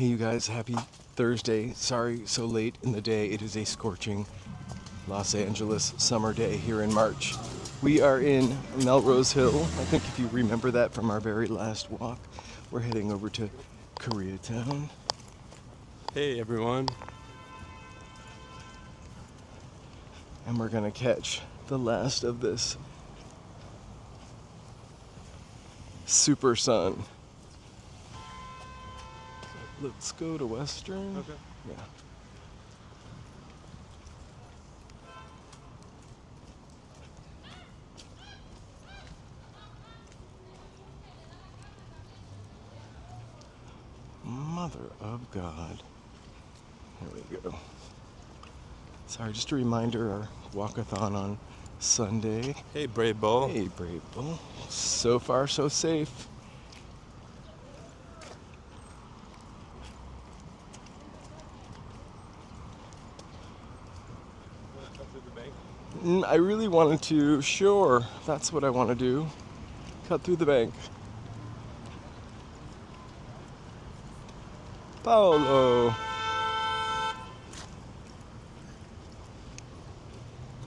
Hey you guys, happy Thursday. Sorry so late in the day. It is a scorching Los Angeles summer day here in March. We are in Melrose Hill. I think if you remember that from our very last walk, we're heading over to Koreatown. Hey everyone. And we're gonna catch the last of this super sun. Let's go to Western. Okay. Yeah. Mother of God. There we go. Sorry, just a reminder, our walkathon on Sunday. Hey Brave Bull. Hey Brave Bull. So far, so safe. I really wanted to, sure, that's what I want to do. Cut through the bank. Paolo.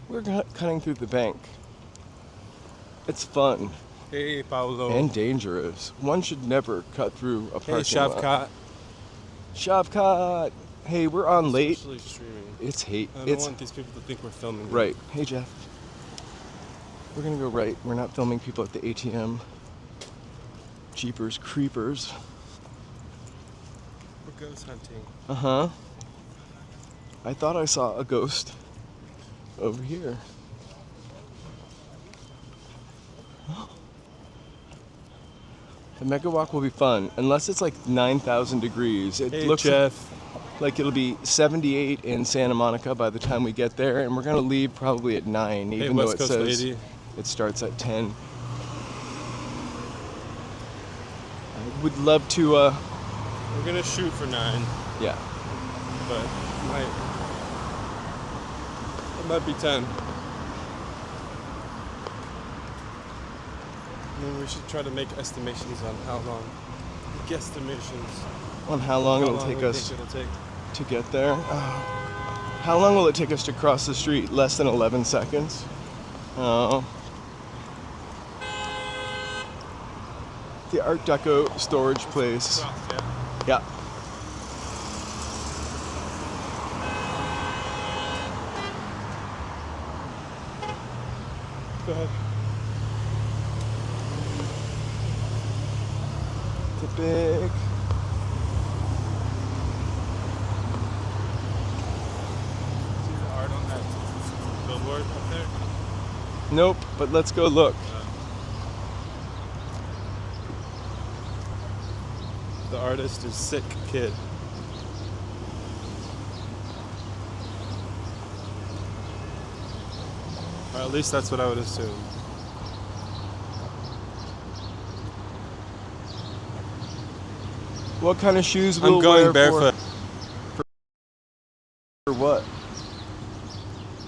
We're cutting through the bank. It's fun. Hey Paolo. And dangerous. One should never cut through a parking lot. Hey Shavkat. Hey, we're on late. Streaming. It's hate. I don't want these people to think we're filming. Right. Hey Jeff. We're gonna go right. We're not filming people at the ATM. Jeepers creepers. We're ghost hunting. Uh-huh. I thought I saw a ghost over here. The mega walk will be fun, unless it's like 9,000 degrees. It Hey looks Jeff. like it'll be 78 in Santa Monica by the time we get there, and we're gonna leave probably at 9, even though West it Coast says lady. it starts at 10. I would love to, We're gonna shoot for 9, yeah. but it might be 10. I mean, we should try to make estimations on how long. Guesstimations. On how long it'll take us to get there. How long will it take us to cross the street? Less than 11 seconds. Oh. The Art Deco storage place. Yeah. Go ahead. The big. See the art on that billboard up there? Nope, but let's go look. The artist is Sick Kid. Or at least that's what I would assume. What kind of shoes will I'm going wear barefoot. For what?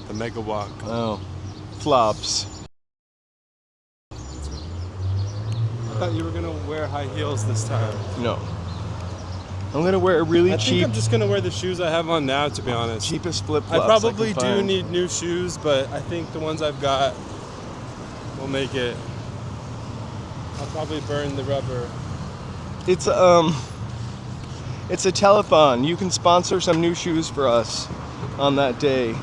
The mega walk. Oh, flops. I thought you were gonna wear high heels this time. No. I'm gonna wear a really I cheap, think I'm just gonna wear the shoes I have on now, to be honest. cheapest flip flops. I probably do need new shoes, but I think the ones I've got will make it. I'll probably burn the rubber. It's a telethon. You can sponsor some new shoes for us on that day.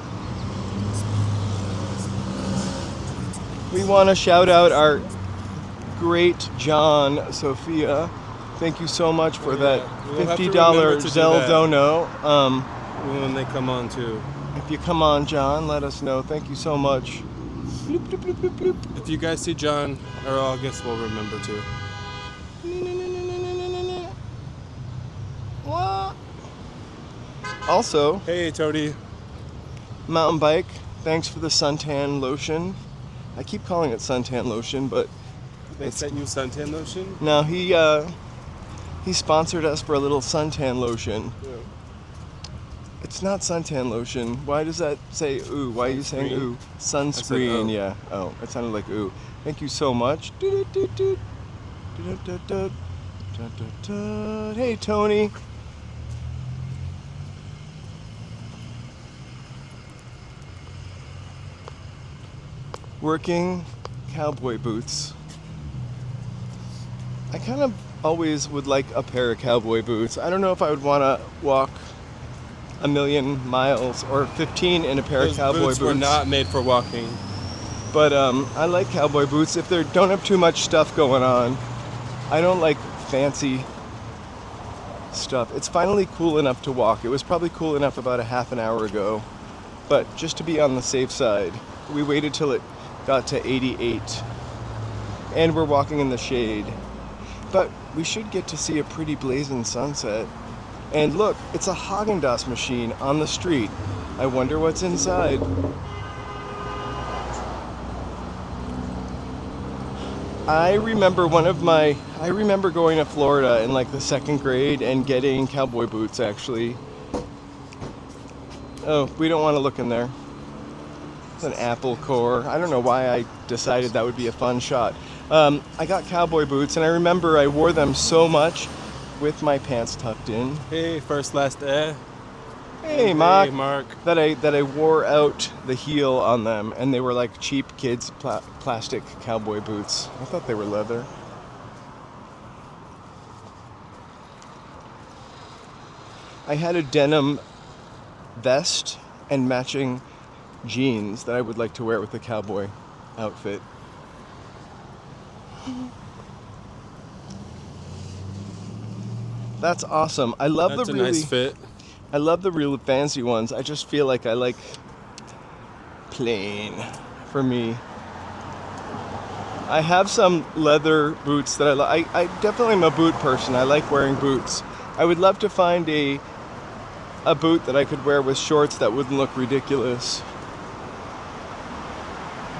We want to shout out our great John Sophia. Thank you so much for that We'll have to $50 remember to do Zelle that. dono. When they come on too. If you come on, John, let us know. Thank you so much. Bloop, bloop, bloop, bloop, bloop. If you guys see John, or I guess we'll remember to. What? Also, Hey Toady. mountain bike. Thanks for the suntan lotion. I keep calling it suntan lotion, but They sent you suntan lotion? no, he sponsored us for a little suntan lotion. Yeah. It's not suntan lotion. Why does that say ooh? Why are you saying ooh? Sunscreen, oh. yeah. Oh, it sounded like ooh. Thank you so much. Hey Tony. working cowboy boots. I kind of always would like a pair of cowboy boots. I don't know if I would want to walk a million miles or 15 in a pair of cowboy boots. Those boots were not made for walking. But I like cowboy boots if they don't have too much stuff going on. I don't like fancy stuff. It's finally cool enough to walk. It was probably cool enough about a half an hour ago. But just to be on the safe side, we waited till it got to 88. And we're walking in the shade. But we should get to see a pretty blazing sunset. And look, it's a Haagen-Dazs machine on the street. I wonder what's inside. I remember going to Florida in like the second grade and getting cowboy boots actually. Oh, we don't want to look in there. It's an apple core. I don't know why I decided that would be a fun shot. I got cowboy boots and I remember I wore them so much with my pants tucked in. Hey, first, last, Hey, Mark. That I wore out the heel on them, and they were like cheap kids' plastic cowboy boots. I thought they were leather. I had a denim vest and matching jeans that I would like to wear with the cowboy outfit. That's awesome. I love That's a nice fit. I love the real fancy ones. I just feel like I like plain for me. I have some leather boots that I definitely am a boot person. I like wearing boots. I would love to find a boot that I could wear with shorts that wouldn't look ridiculous.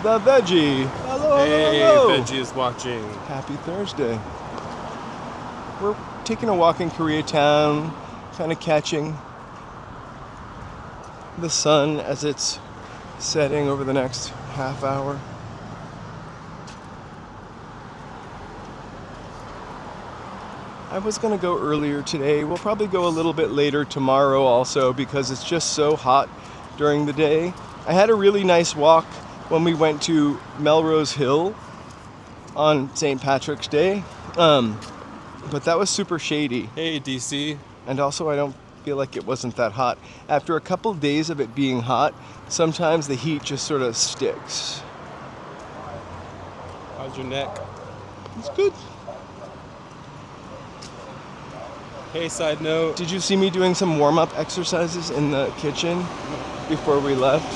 The Veggie. Hello, hey, hello. Veggie is watching. Happy Thursday. We're taking a walk in Koreatown, kind of catching the sun as it's setting over the next half hour. I was going to go earlier today. We'll probably go a little bit later tomorrow also because it's just so hot during the day. I had a really nice walk when we went to Melrose Hill on St. Patrick's Day. But that was super shady. Hey, DC. And also I don't feel like it wasn't that hot. After a couple days of it being hot, sometimes the heat just sort of sticks. How's your neck? It's good. Hey, side note. Did you see me doing some warm-up exercises in the kitchen before we left?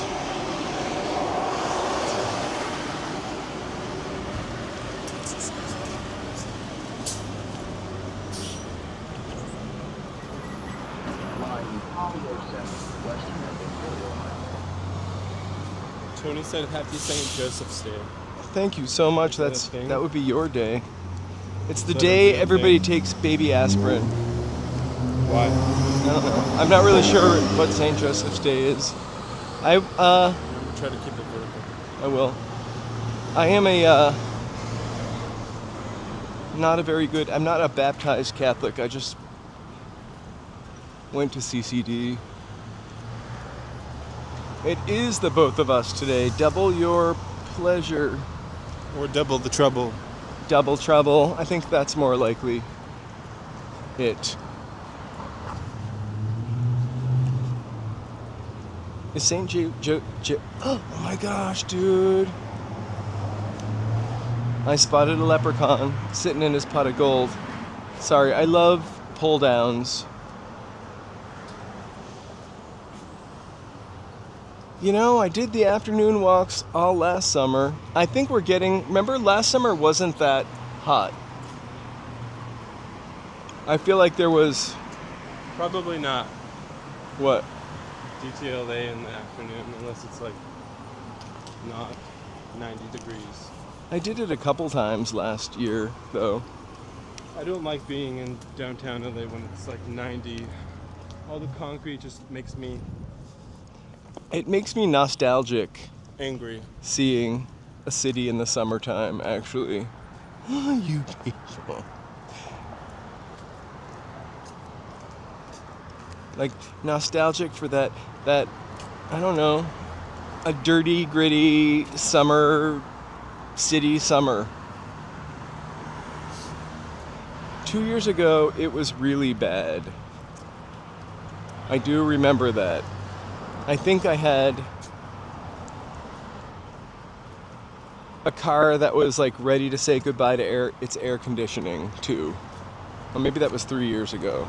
Tony said happy St. Joseph's Day. Thank you so much. That would be your day. It's the day every everybody takes baby aspirin. Why? I don't know. I'm not really sure what St. Joseph's Day is. Try to keep it vertical. I will. I am I'm not a baptized Catholic. I just went to CCD. It is the both of us today. Double your pleasure. Or double the trouble. Double trouble. I think that's more likely it. Is St. Oh my gosh, dude. I spotted a leprechaun sitting in his pot of gold. Sorry, I love pull downs. You know, I did the afternoon walks all last summer. I think remember last summer wasn't that hot. I feel like there was... Probably not. What? DTLA in the afternoon, unless it's like not 90 degrees. I did it a couple times last year, though. I don't like being in downtown LA when it's like 90. All the concrete just makes me... It makes me nostalgic. Angry. Seeing a city in the summertime, actually. Oh, you people. Like, nostalgic for that, I don't know. a dirty, gritty summer, city summer. 2 years ago, it was really bad. I do remember that. I think I had a car that was like ready to say goodbye to its air conditioning too. Or maybe that was 3 years ago.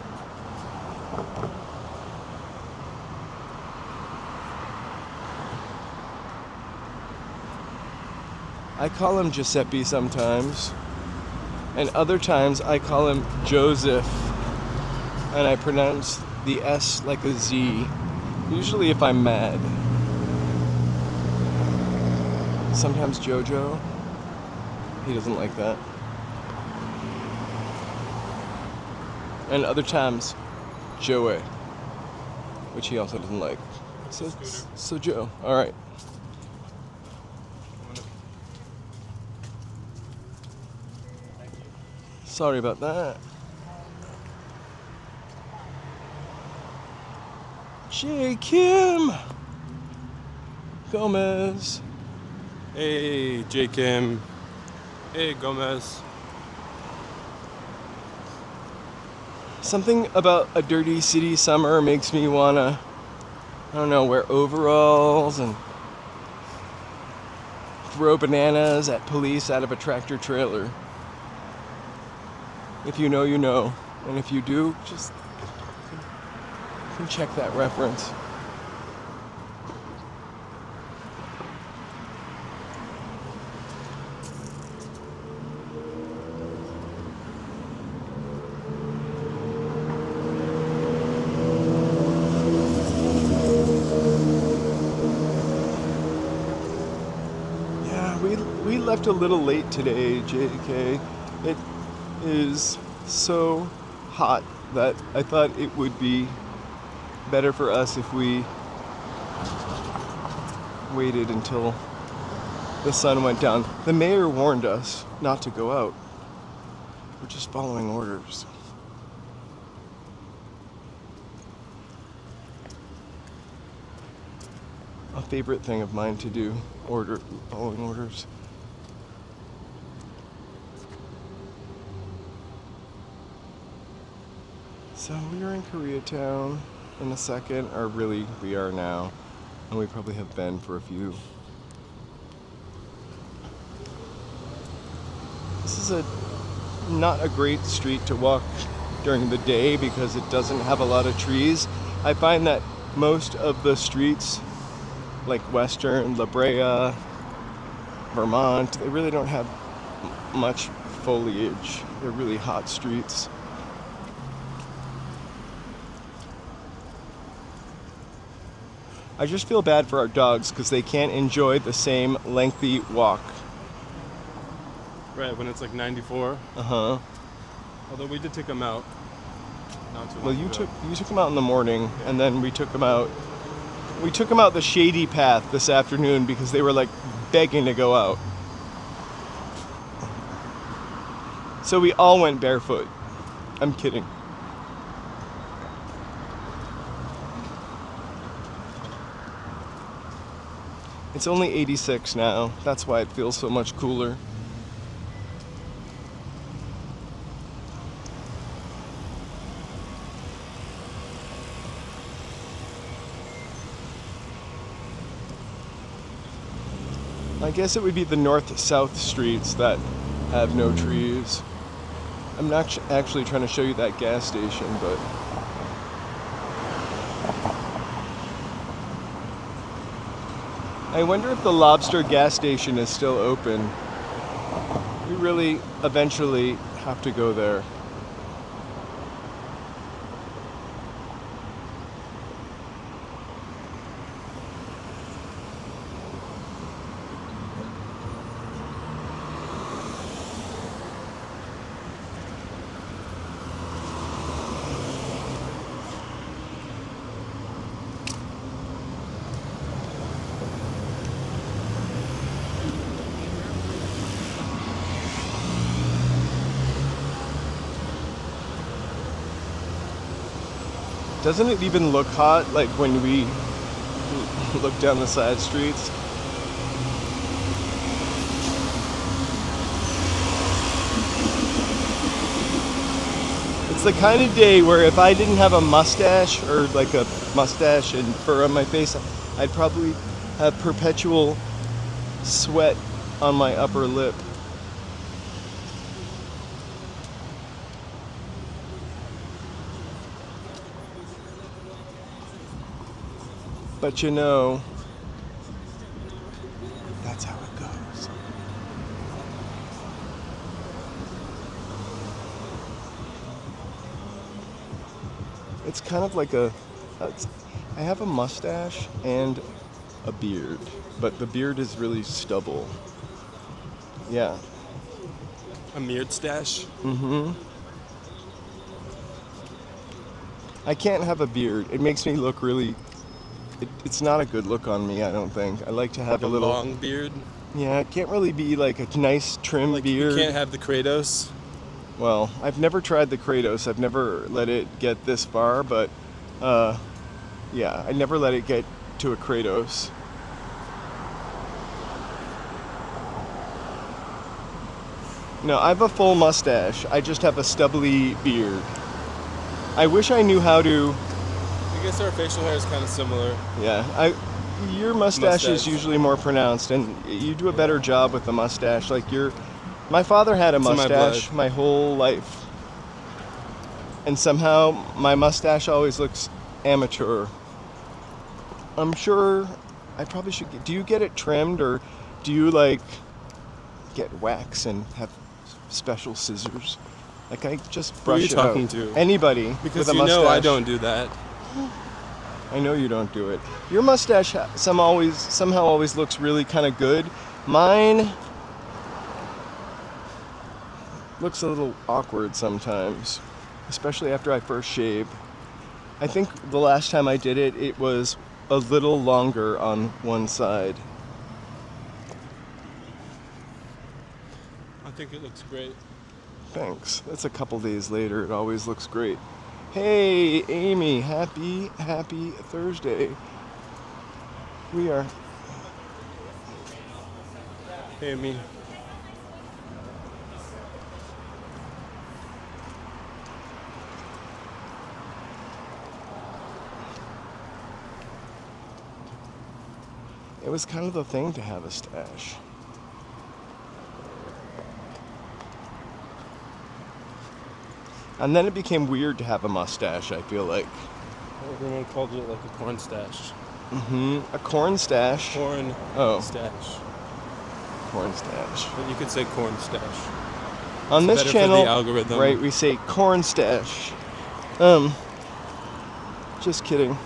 I call him Giuseppe sometimes, and other times I call him Joseph, and I pronounce the S like a Z, usually if I'm mad. Sometimes Jojo, he doesn't like that. And other times Joey, which he also doesn't like. So Joe, alright. Sorry about that. J. Kim Gomez. Hey, J. Kim. Hey, Gomez. Something about a dirty city summer makes me wanna, I don't know, wear overalls and throw bananas at police out of a tractor trailer. If you know, you know. And if you do, just you can check that reference. Yeah, we left a little late today, JK. It is so hot that I thought it would be better for us if we waited until the sun went down. The mayor warned us not to go out. We're just following orders. A favorite thing of mine to do, following orders. So we are in Koreatown in a second, or really we are now, and we probably have been for a few. This is not a great street to walk during the day because it doesn't have a lot of trees. I find that most of the streets, like Western, La Brea, Vermont, they really don't have much foliage. They're really hot streets. I just feel bad for our dogs because they can't enjoy the same lengthy walk. Right, when it's like 94. Uh-huh. Although we did take them out not too long Well, ago. you took them out in the morning, and then we took them out. We took them out the shady path this afternoon because they were like begging to go out. So we all went barefoot. I'm kidding. It's only 86 now. That's why it feels so much cooler. I guess it would be the north-south streets that have no trees. I'm not actually trying to show you that gas station, but I wonder if the Lobster gas station is still open. We really eventually have to go there. Doesn't it even look hot? Like when we Look down the side streets. It's the kind of day where if I didn't have a mustache or like a mustache and fur on my face, I'd probably have perpetual sweat on my upper lip. But you know, that's how it goes. It's kind of like I have a mustache and a beard, but the beard is really stubble. Yeah. A mirrored stash? Mm-hmm. I can't have a beard. It makes me look really... It's not a good look on me, I don't think. I like to have Like a little... long beard? Yeah, it can't really be like a nice trim Like beard. You can't have the Kratos? Well, I've never tried the Kratos. I've never let it get this far, but yeah, I never let it get to a Kratos. No, I have a full mustache. I just have a stubbly beard. I wish I knew how to... I guess our facial hair is kind of similar. Yeah, your mustache is usually more pronounced, and you do a better job with the mustache. Like my father had a mustache my whole life, and somehow my mustache always looks amateur. I'm sure I probably should. Do you get it trimmed, or do you like get wax and have special scissors? Like I just brush it out. Who are you talking to? Anybody Because with a you mustache. know I don't do that. I know you don't do it. Your mustache somehow always looks really kind of good. Mine looks a little awkward sometimes, especially after I first shave. I think the last time I did it, it was a little longer on one side. I think it looks great. Thanks. That's a couple days later. It always looks great. Hey, Amy, happy Thursday. We are... Hey, me. It was kind of the thing to have a stash. And then it became weird to have a mustache, I feel like. Everyone called it like a corn stash. Mm-hmm. A corn stash. Corn stash. Corn stash. But you could say corn stash. On this better channel, for the algorithm. right, we say corn stash. Just kidding.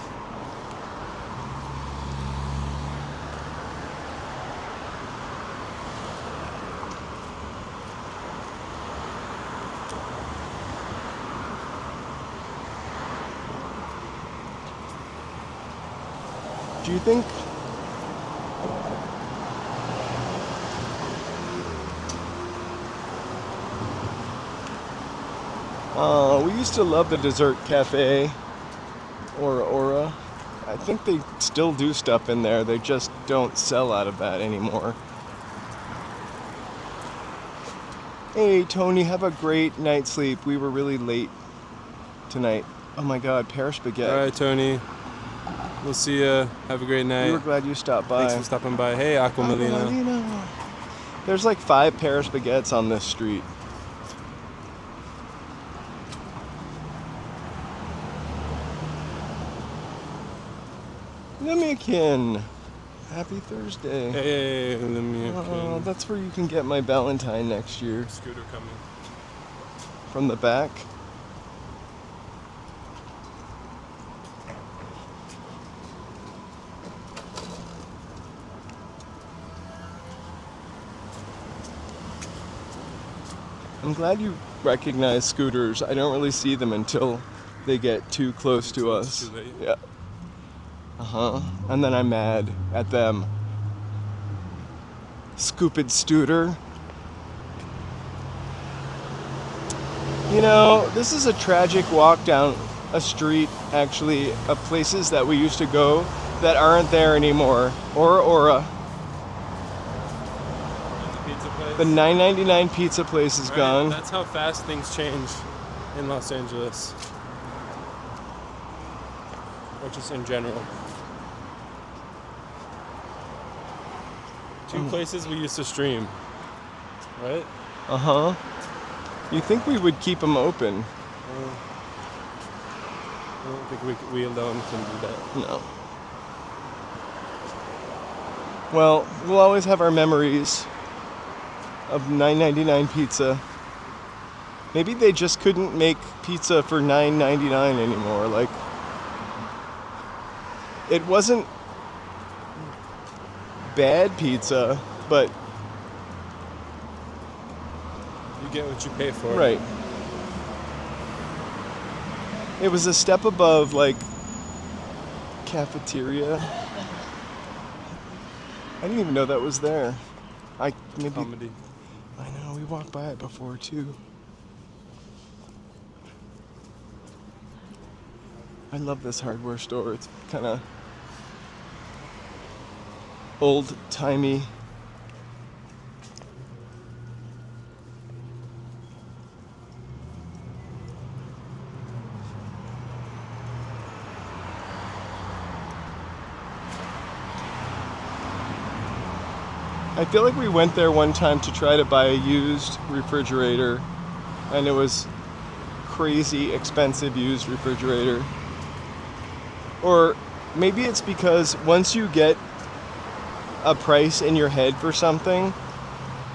Do you think we used to love the dessert cafe or Aura. I think they still do stuff in there. They just don't sell out of that anymore. Hey Tony, have a great night's sleep. We were really late tonight. Oh my god, Paris baguette. All right, Tony. We'll see you. Have a great night. We were glad you stopped by. Thanks for stopping by. Hey, Aquamelina. There's like 5 Paris baguettes on this street. Limiakin. Happy Thursday. Hey, Limiakin. That's where you can get my Valentine next year. Scooter coming. From the back. I'm glad you recognize scooters. I don't really see them until they get too close to us. Too late. Yeah. And then I'm mad at them. Scoopid scooter. You know, this is a tragic walk down a street, actually, of places that we used to go that aren't there anymore. Aura. The pizza place. The $9.99 pizza place is gone. That's how fast things change in Los Angeles. Or just in general. Two places we used to stream, right? Uh-huh. You think we would keep them open? I don't think we alone can do that. No. Well, we'll always have our memories of $9.99 pizza. Maybe they just couldn't make pizza for $9.99 anymore. Like, it wasn't bad pizza, but You get what you pay for. right. It was a step above, like, cafeteria. I didn't even know that was there. Comedy. I know, we walked by it before too. I love this hardware store. It's kind of old-timey. I feel like we went there one time to try to buy a used refrigerator, and it was crazy expensive used refrigerator. Or maybe it's because once you get a price in your head for something,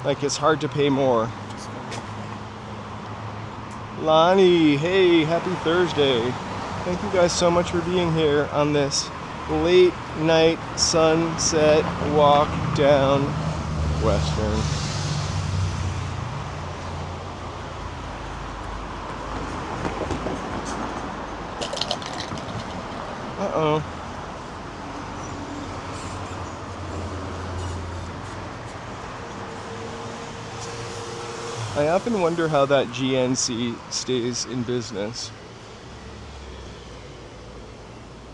like, it's hard to pay more. Lonnie, hey, happy Thursday. Thank you guys so much for being here on this late night sunset walk down Western. Uh-oh. I often wonder how that GNC stays in business.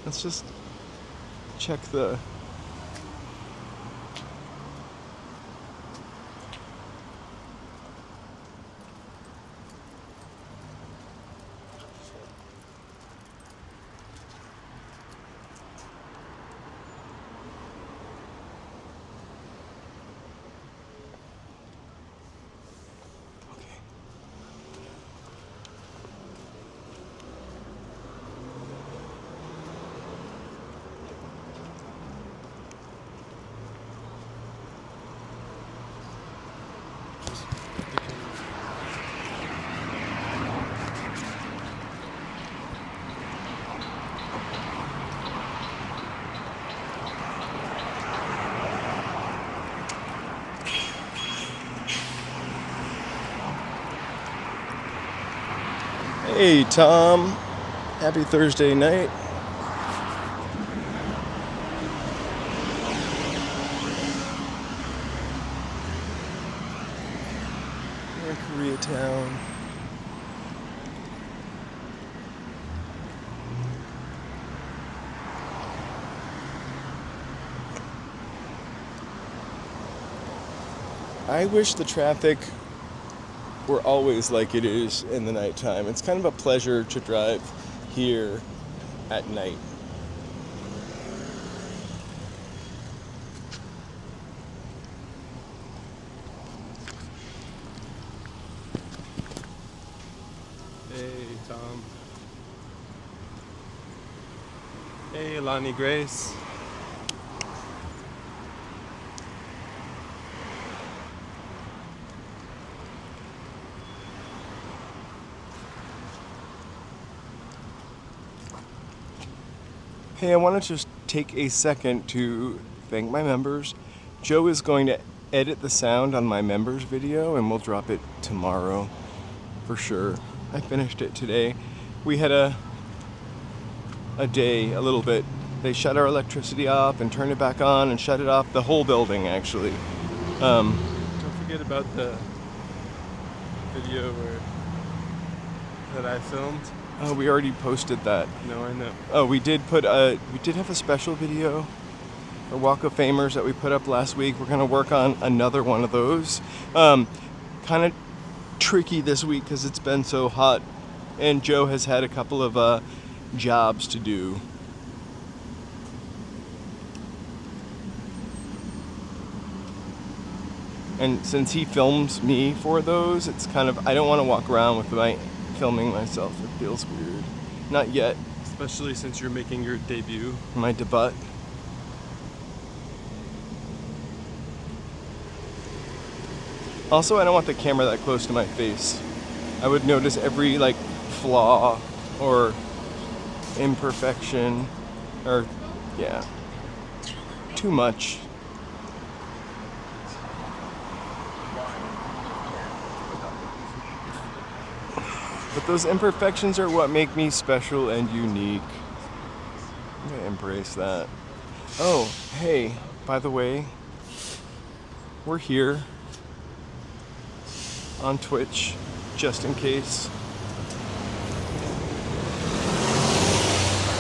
Let's just check the... Hey, Tom. Happy Thursday night. We're in Koreatown. I wish the traffic were always like it is in the nighttime. It's kind of a pleasure to drive here at night. Hey, Tom. Hey, Lonnie Grace. Hey, I want to just take a second to thank my members. Joe is going to edit the sound on my members video, and we'll drop it tomorrow for sure. I finished it today. We had a day, a little bit. They shut our electricity off and turned it back on and shut it off, the whole building actually. Don't forget about the video that I filmed. Oh, we already posted that. No, I know. Oh, we did have a special video for Walk of Famers that we put up last week. We're gonna work on another one of those. Kind of tricky this week because it's been so hot, and Joe has had a couple of jobs to do. And since he films me for those, it's kind of, I don't want to walk around with my filming myself. It feels weird. Not yet. Especially since you're making your debut. My debut. Also, I don't want the camera that close to my face. I would notice every like flaw or imperfection or yeah, too much. But those imperfections are what make me special and unique. I'm gonna embrace that. Oh, hey, by the way, we're here on Twitch, just in case.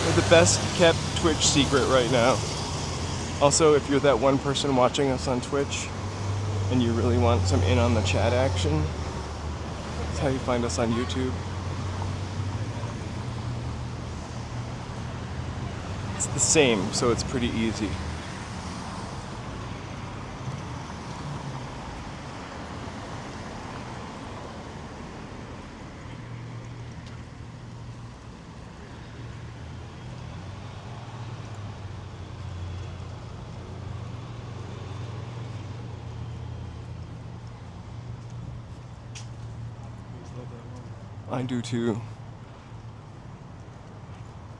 We're the best kept Twitch secret right now. Also, if you're that one person watching us on Twitch and you really want some in on the chat action, that's how you find us on YouTube. It's the same, so it's pretty easy. I do too.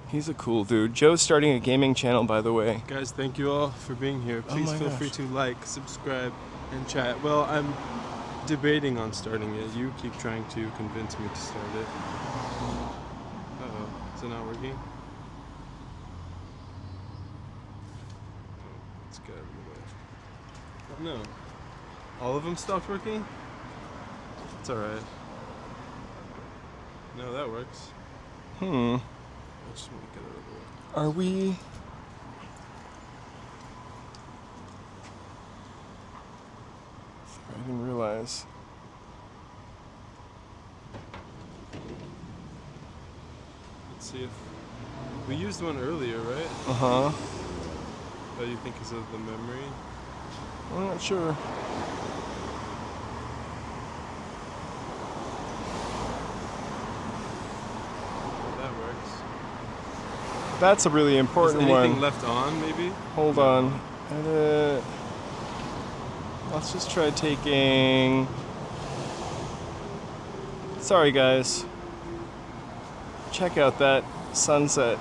He's a cool dude. Joe's starting a gaming channel, by the way. Guys, thank you all for being here. Please feel free to like, subscribe, and chat. Well, I'm debating on starting it. You keep trying to convince me to start it. Uh-oh. Is it not working? Let's get out of the way. Oh, no. All of them stopped working? It's alright. No, that works. Hmm. I just want to get out of the way. Are we... Sorry, I didn't realize. Let's see if... We used one earlier, right? Uh-huh. What do you think is of the memory? I'm not sure. That's a really important one. Is anything one. left on, maybe? Hold on. Edit. Let's just try taking... Sorry, guys. Check out that sunset.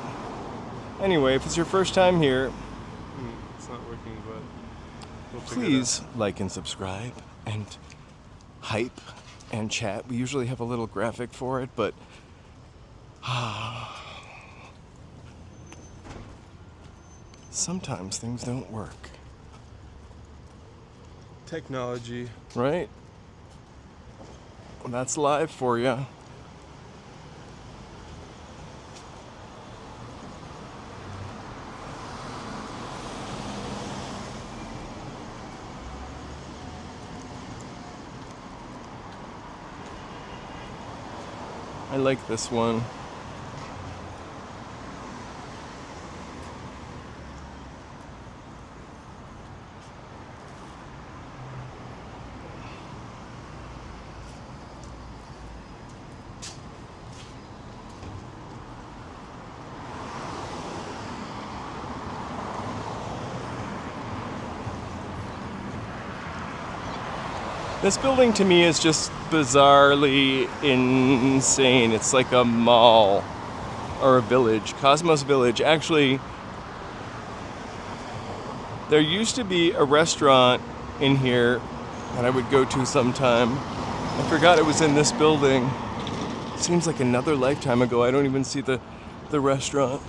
Anyway, if it's your first time here, it's not working, but we'll please like and subscribe and hype and chat. We usually have a little graphic for it, but... sometimes things don't work. Technology. Right? Well, that's live for you. I like this one. This building to me is just bizarrely insane. It's like a mall or a village, Cosmos Village. Actually, there used to be a restaurant in here that I would go to sometime. I forgot it was in this building. Seems like another lifetime ago. I don't even see the restaurant.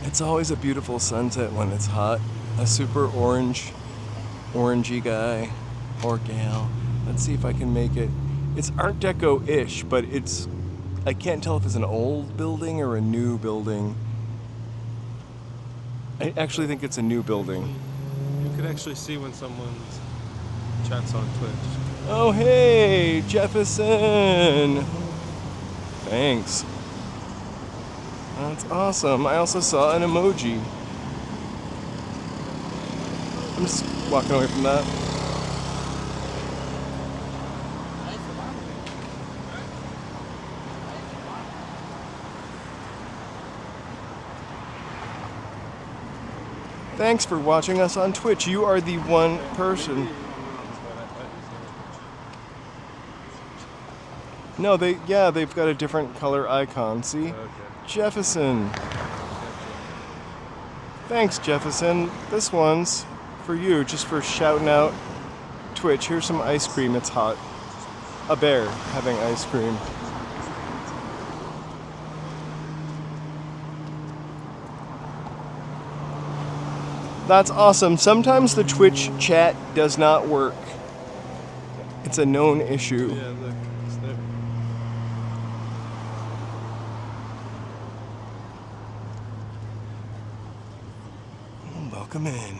It's always a beautiful sunset when it's hot. A super orangey guy or gal. Let's see if I can make it. It's Art Deco-ish, but I can't tell if it's an old building or a new building. I actually think it's a new building. You could actually see when someone chats on Twitch. Oh, hey, Jefferson! Thanks. That's awesome. I also saw an emoji. I'm just walking away from that. Thanks for watching us on Twitch. You are the one person. No, they've got a different color icon, see? Okay. Jefferson. Thanks, Jefferson. This one's for you, just for shouting out Twitch. Here's some ice cream, it's hot. A bear having ice cream. That's awesome. Sometimes the Twitch chat does not work. It's a known issue. Yeah, look, it's there. Welcome in.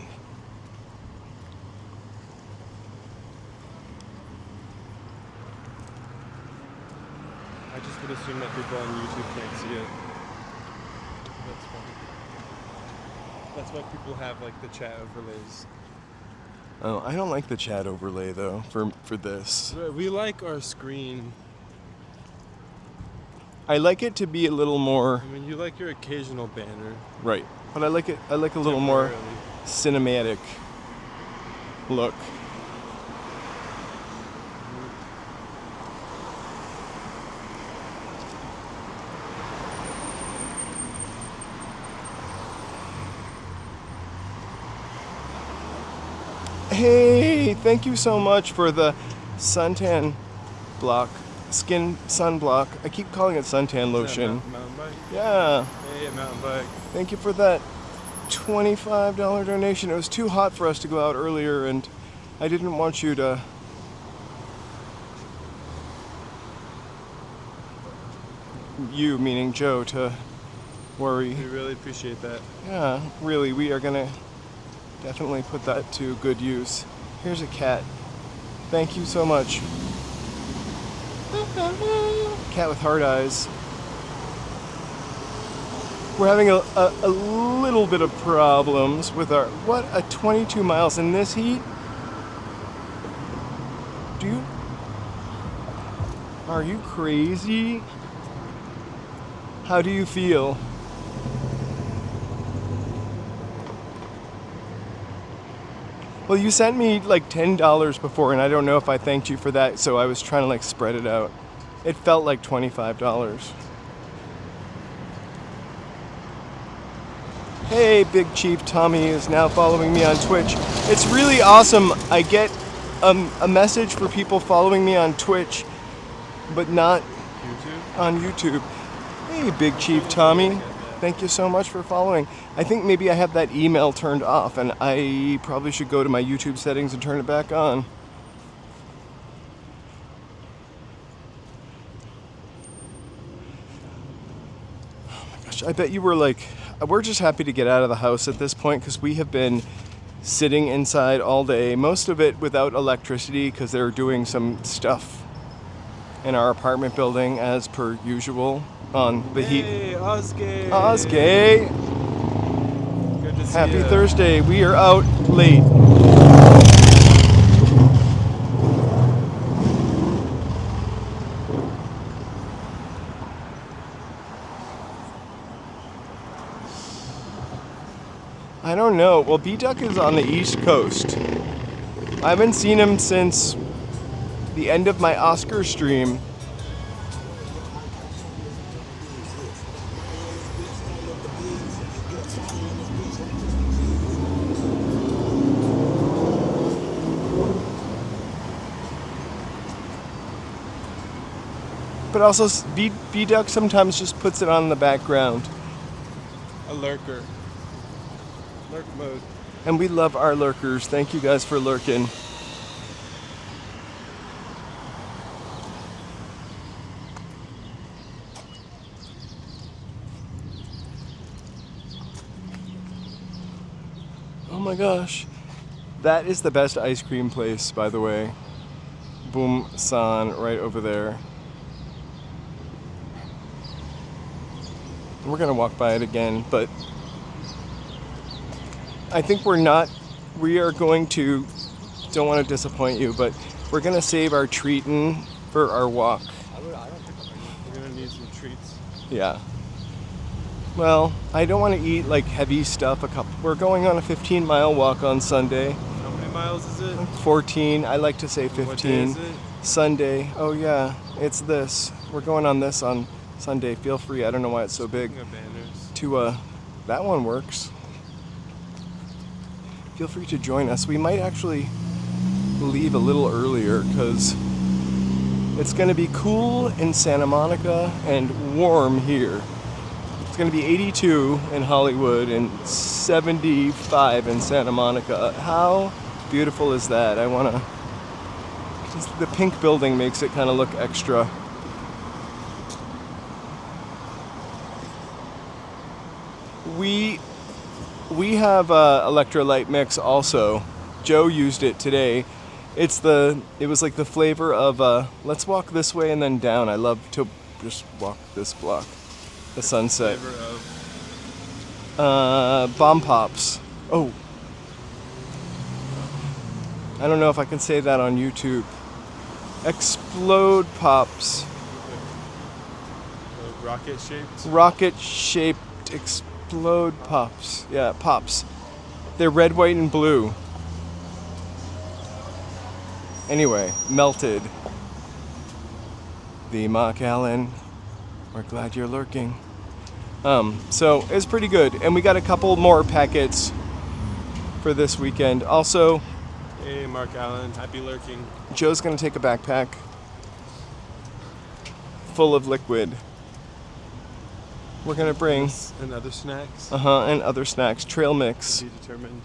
I just would assume that people on YouTube can't see it. That's why people have like the chat overlays. Oh, I don't like the chat overlay though for this. We like our screen. I like it to be a little more I mean, you like your occasional banner. right, but I like a little more cinematic look. Hey, thank you so much for the suntan block, skin sunblock. I keep calling it suntan lotion. Mountain bike? Yeah. Hey, mountain bike. Thank you for that $25 donation. It was too hot for us to go out earlier, and I didn't want you to... You, meaning Joe, to worry. We really appreciate that. Yeah, really, we are gonna definitely put that to good use. Here's a cat. Thank you so much. Cat with hard eyes. We're having a little bit of problems with our... What? 22 miles in this heat? Are you crazy? How do you feel? Well, you sent me like $10 before, and I don't know if I thanked you for that, so I was trying to like spread it out. It felt like $25. Hey, Big Chief Tommy is now following me on Twitch. It's really awesome. I get a message for people following me on Twitch, but not on YouTube. Hey, Big Chief Tommy. Thank you so much for following. I think maybe I have that email turned off, and I probably should go to my YouTube settings and turn it back on. Oh my gosh, I bet you were like, we're just happy to get out of the house at this point because we have been sitting inside all day, most of it without electricity because they're doing some stuff in our apartment building as per usual on the heat. Hey, Osgay! Osgay! Good to see Happy ya. Thursday. We are out late. I don't know. Well, B-Duck is on the East Coast. I haven't seen him since the end of my Oscar stream. But also, B-Duck sometimes just puts it on in the background. A lurker. Lurk mode. And we love our lurkers. Thank you guys for lurking. Oh my gosh. That is the best ice cream place, by the way. Boom San, right over there. We're gonna walk by it again, but I think we are going to, don't want to disappoint you, but we're gonna save our treatin' for our walk. We're gonna need some treats. Yeah. Well, I don't want to eat like heavy stuff. We're going on a 15-mile walk on Sunday. How many miles is it? 14. I like to say 15. What day is it? Sunday. Oh yeah, it's this. We're going on this on Sunday. Feel free. I don't know why it's so big. Speaking of banners. To that one works. Feel free to join us. We might actually leave a little earlier because it's going to be cool in Santa Monica and warm here. It's going to be 82 in Hollywood and 75 in Santa Monica. How beautiful is that? I want to... The pink building makes it kind of look extra. We have electrolyte mix also. Joe used it today. It was like the flavor of let's walk this way and then down. I love to just walk this block. The sunset. Flavor of Bomb Pops. Oh. I don't know if I can say that on YouTube. Explode Pops. rocket shaped. Rocket shaped explode pops. Yeah, pops. They're red, white, and blue. Anyway, melted. The Mock Allen. We're glad you're lurking. So it's pretty good. And we got a couple more packets for this weekend. Also, hey, Mark Allen, happy lurking. Joe's gonna take a backpack full of liquid. We're gonna bring and other snacks. and other snacks. Trail mix. To be determined.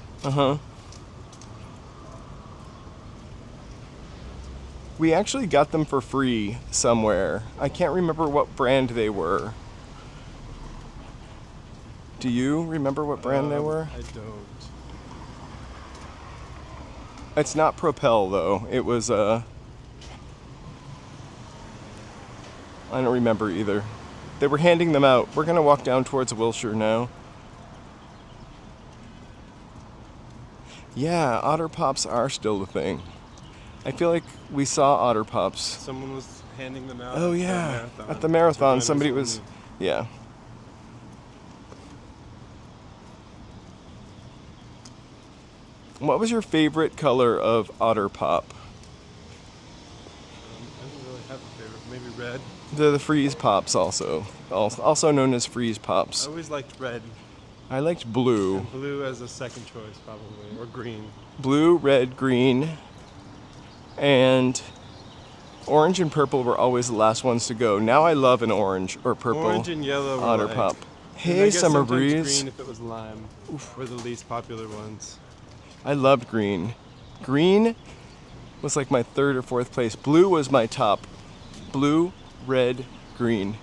We actually got them for free somewhere. I can't remember what brand they were. Do you remember what brand they were? I don't. It's not Propel though. It was I don't remember either. They were handing them out. We're gonna walk down towards Wilshire now. Yeah, Otter Pops are still the thing. I feel like we saw Otter Pops. Someone was handing them out. Oh yeah, at the marathon somebody was, yeah. What was your favorite color of Otter Pop? I don't really have a favorite. Maybe red. The Freeze Pops also known as Freeze Pops. I always liked red. I liked blue. And blue as a second choice probably, or green. Blue, red, green, and orange and purple were always the last ones to go. Now I love an orange or purple. Orange and yellow Otter were Pop. and Hey, I guess Summer sometimes Breeze. Green if it was lime. Were the least popular ones. I loved green. Green was like my third or fourth place. Blue was my top. Blue, red, green.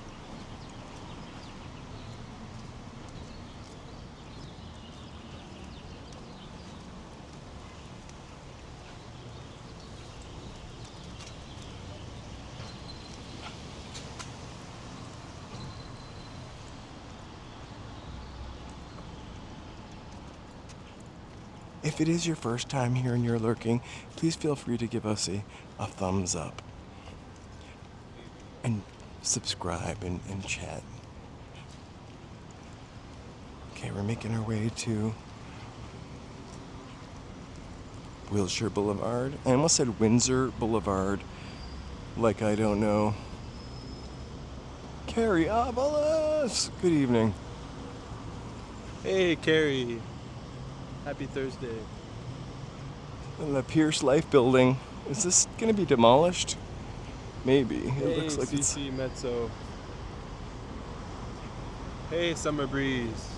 If it is your first time here and you're lurking, please feel free to give us a thumbs up. And subscribe and chat. Okay, we're making our way to Wilshire Boulevard. I almost said Windsor Boulevard, like I don't know. Carrie Avalos! Good evening. Hey, Carrie. Happy Thursday. The Pierce Life Building. Is this going to be demolished? Maybe. It looks like CC Mezzo. Hey, Summer Breeze.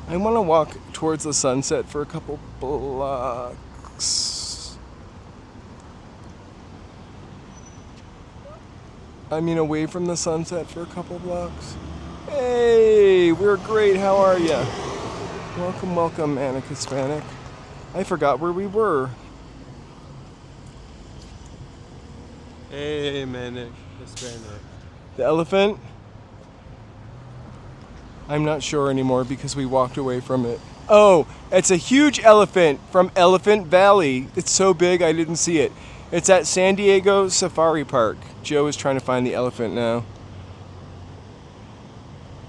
I want to walk towards the sunset for a couple blocks. I mean, away from the sunset for a couple blocks. Hey, we're great. How are ya? Welcome, welcome, Manic Hispanic. I forgot where we were. Hey, Manic Hispanic. The elephant? I'm not sure anymore because we walked away from it. Oh, it's a huge elephant from Elephant Valley. It's so big I didn't see it. It's at San Diego Safari Park. Joe is trying to find the elephant now.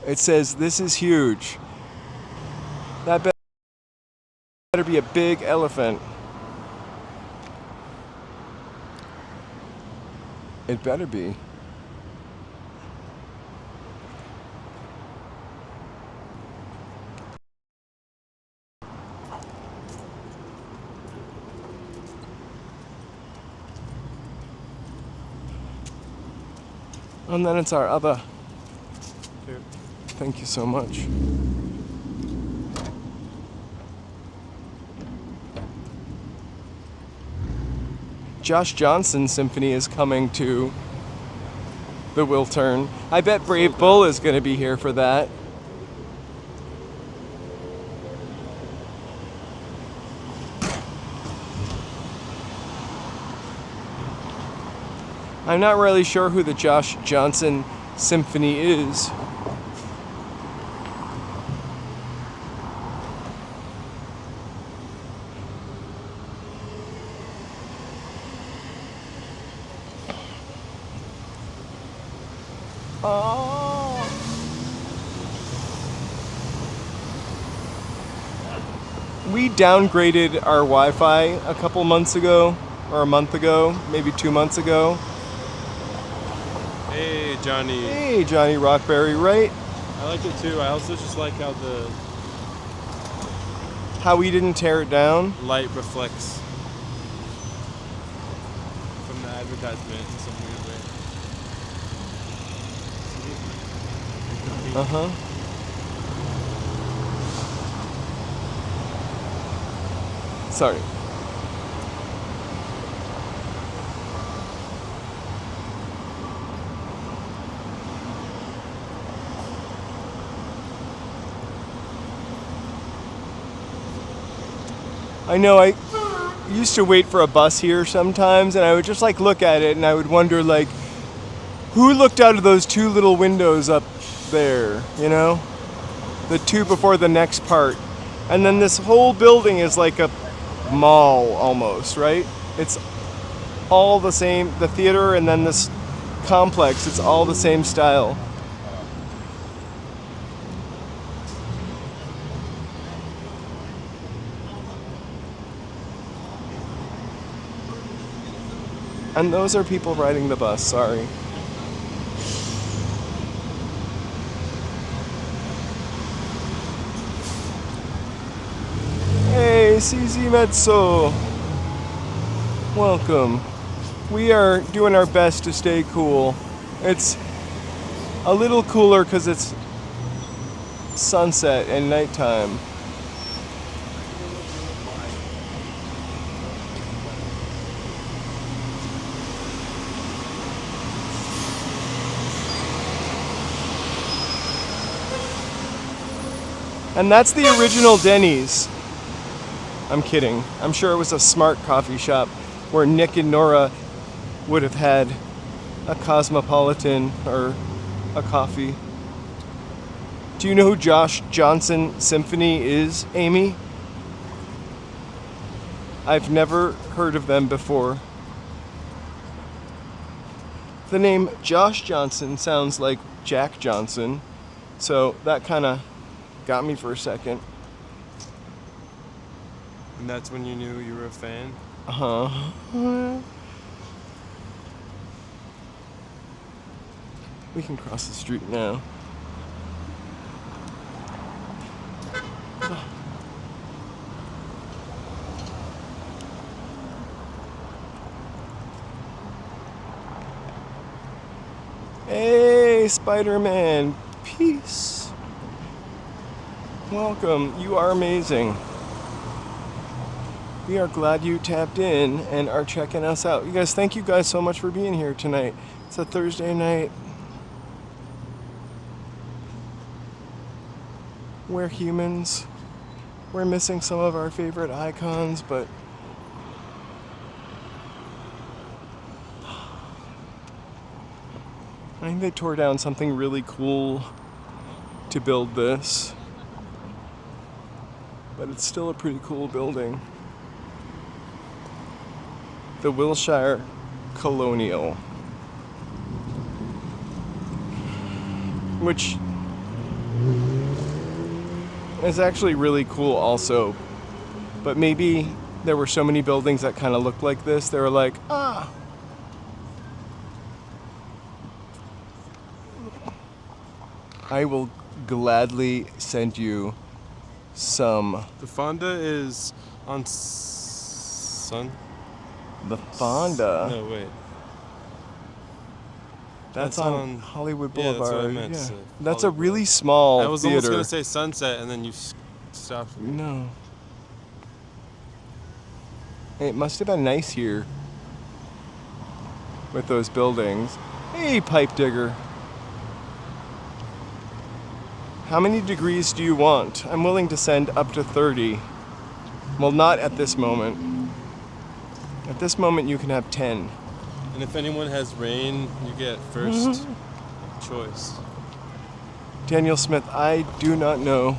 It says, "This is huge." That better be a big elephant. It better be. And then it's our other. Here. Thank you so much. Josh Johnson's Symphony is coming to the Wiltern. I bet Brave Bull is going to be here for that. I'm not really sure who the Josh Johnson Symphony is. Oh. We downgraded our Wi-Fi a couple months ago, or a month ago, maybe 2 months ago. Hey, Johnny. Hey, Johnny Rockberry, right? I like it too. I also just like How we didn't tear it down. light reflects from the advertisement in some weird way. Uh-huh. Sorry. I know I used to wait for a bus here sometimes, and I would just like look at it and I would wonder like, who looked out of those two little windows up there, you know? The two before the next part. And then this whole building is like a mall almost, right? It's all the same, the theater and then this complex, it's all the same style. And those are people riding the bus, sorry. Hey, CZ Mezzo. Welcome. We are doing our best to stay cool. It's a little cooler because it's sunset and nighttime. And that's the original Denny's. I'm kidding. I'm sure it was a smart coffee shop where Nick and Nora would have had a cosmopolitan or a coffee. Do you know who Josh Johnson Symphony is, Amy? I've never heard of them before. The name Josh Johnson sounds like Jack Johnson, so that kind of got me for a second. And that's when you knew you were a fan? Uh-huh. We can cross the street now. Hey, Spider-Man. Peace. Welcome. You are amazing. We are glad you tapped in and are checking us out. You guys, thank you guys so much for being here tonight. It's a Thursday night. We're humans. We're missing some of our favorite icons, but I think they tore down something really cool to build this. But it's still a pretty cool building. The Wilshire Colonial. Which is actually really cool also. But maybe there were so many buildings that kind of looked like this, they were like, ah. I will gladly send you some. The Fonda is on Sun? The Fonda? No, wait. That's on Hollywood Boulevard. Yeah, that's what I meant. Yeah. To say. That's a Hollywood. really small I was theater. almost going to say Sunset, and then you stopped me. No. It must have been nice here with those buildings. Hey, pipe digger. How many degrees do you want? I'm willing to send up to 30. Well, not at this moment. At this moment, you can have 10. And if anyone has rain, you get first choice. Daniel Smith, I do not know.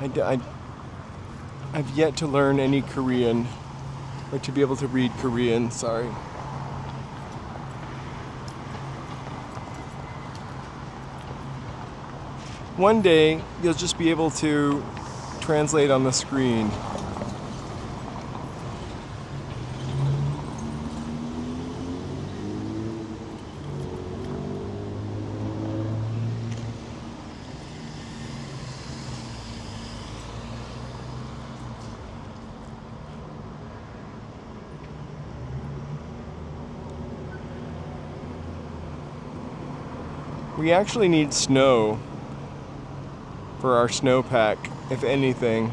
I've yet to learn any Korean, or to be able to read Korean, sorry. One day, you'll just be able to translate on the screen. We actually need snow for our snowpack, if anything.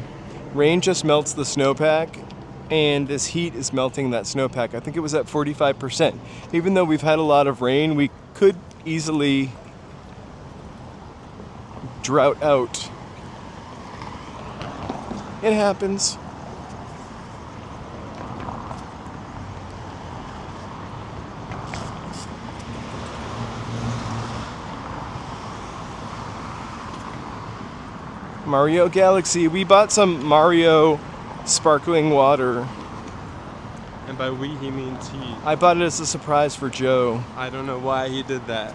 Rain just melts the snowpack, and this heat is melting that snowpack. I think it was at 45%. Even though we've had a lot of rain, we could easily drought out. It happens. Mario Galaxy. We bought some Mario sparkling water. And by we, he means he. I bought it as a surprise for Joe. I don't know why he did that.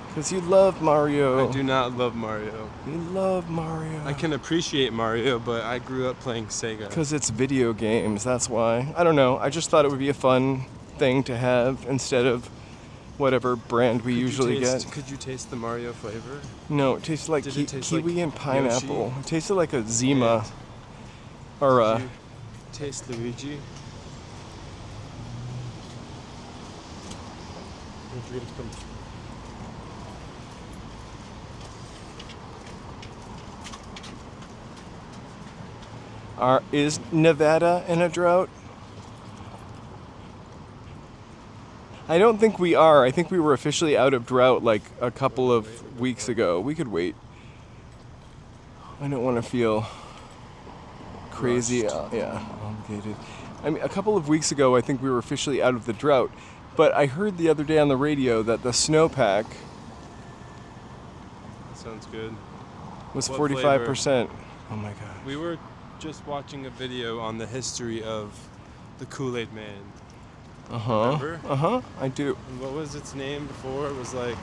Because you love Mario. I do not love Mario. You love Mario. I can appreciate Mario, but I grew up playing Sega. Because it's video games, that's why. I don't know. I just thought it would be a fun thing to have instead of whatever brand we usually get. Could you taste the Mario flavor? No, it tasted like Did it taste kiwi like and pineapple. Yoshi? It tasted like a Zima. Or Did you taste Luigi? Is Nevada in a drought? I don't think we are. I think we were officially out of drought like a couple of weeks ago. We could wait. I don't want to feel crazy. Obligated. I mean, a couple of weeks ago, I think we were officially out of the drought. But I heard the other day on the radio that the snowpack Sounds good. was What 45%. Oh my gosh. We were just watching a video on the history of the Kool-Aid Man. Remember? I do. And what was its name before? It was like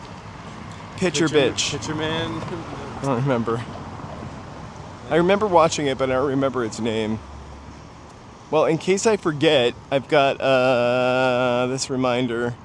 Pitcher Bitch. Pitcher Man. I don't remember. I remember watching it, but I don't remember its name. Well, in case I forget, I've got this reminder.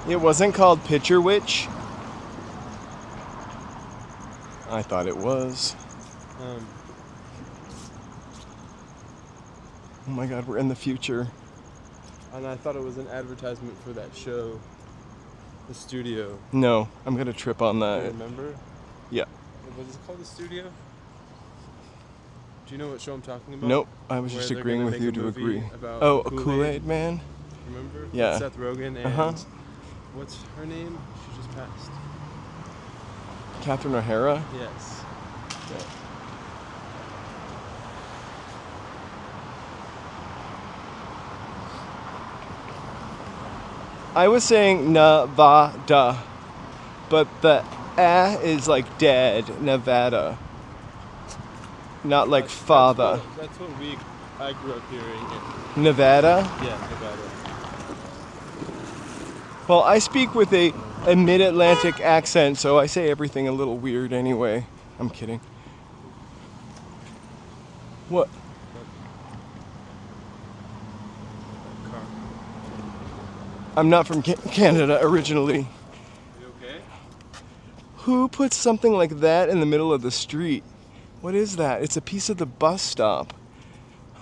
It wasn't called Pitcher Witch. I thought it was. Oh my god, we're in the future. And I thought it was an advertisement for that show, The Studio. No, I'm gonna trip on that. You remember? Yeah. What is it called, The Studio? Do you know what show I'm talking about? Nope, I was Where just they're agreeing gonna with make you a to movie agree. about Oh, a Kool-Aid Man? Remember? Yeah. Seth Rogen and Uh-huh. what's her name? She just passed. Catherine O'Hara? Yes. Yeah. I was saying Nevada, but the is like dead, Nevada. Not like father. That's what I grew up hearing. Nevada? Yeah, Nevada. Well, I speak with a mid-Atlantic accent, so I say everything a little weird anyway. I'm kidding. What? Car. I'm not from Canada originally. You okay? Who puts something like that in the middle of the street? What is that? It's a piece of the bus stop.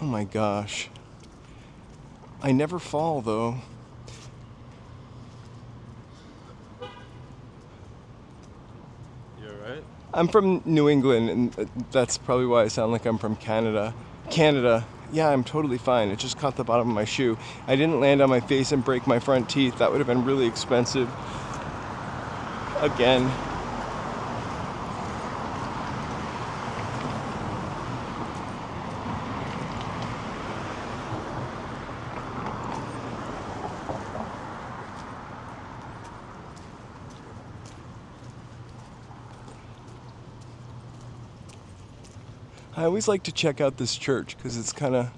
Oh my gosh. I never fall though. You alright? I'm from New England, and that's probably why I sound like I'm from Canada. Canada. Yeah, I'm totally fine. It just caught the bottom of my shoe. I didn't land on my face and break my front teeth. That would have been really expensive. Again. I always like to check out this church because it's kind of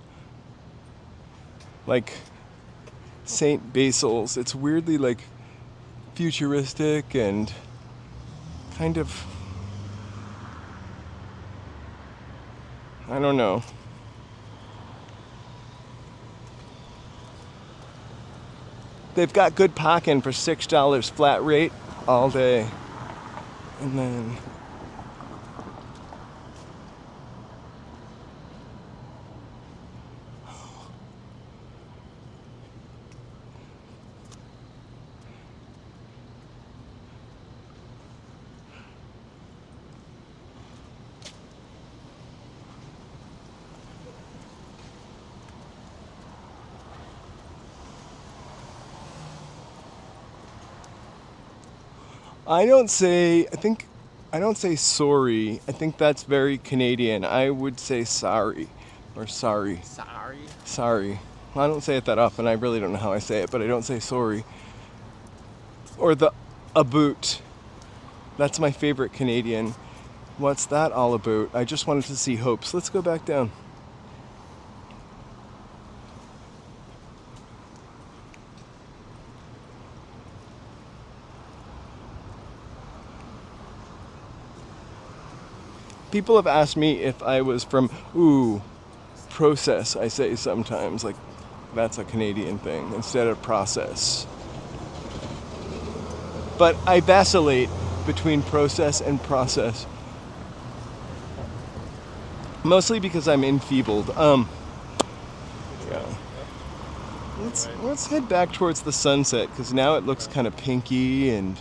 like St. Basil's. It's weirdly like futuristic and kind of, I don't know. They've got good parking for $6 flat rate all day. And then I don't say sorry. I think that's very Canadian. I would say sorry or sorry. Sorry. Sorry. Well, I don't say it that often. I really don't know how I say it, but I don't say sorry. Or the aboot. That's my favorite Canadian. What's that all about? I just wanted to see hopes. Let's go back down. People have asked me if I was from, process, I say sometimes. Like, that's a Canadian thing instead of process. But I vacillate between process and process. Mostly because I'm enfeebled. Yeah. Let's head back towards the sunset because now it looks kind of pinky and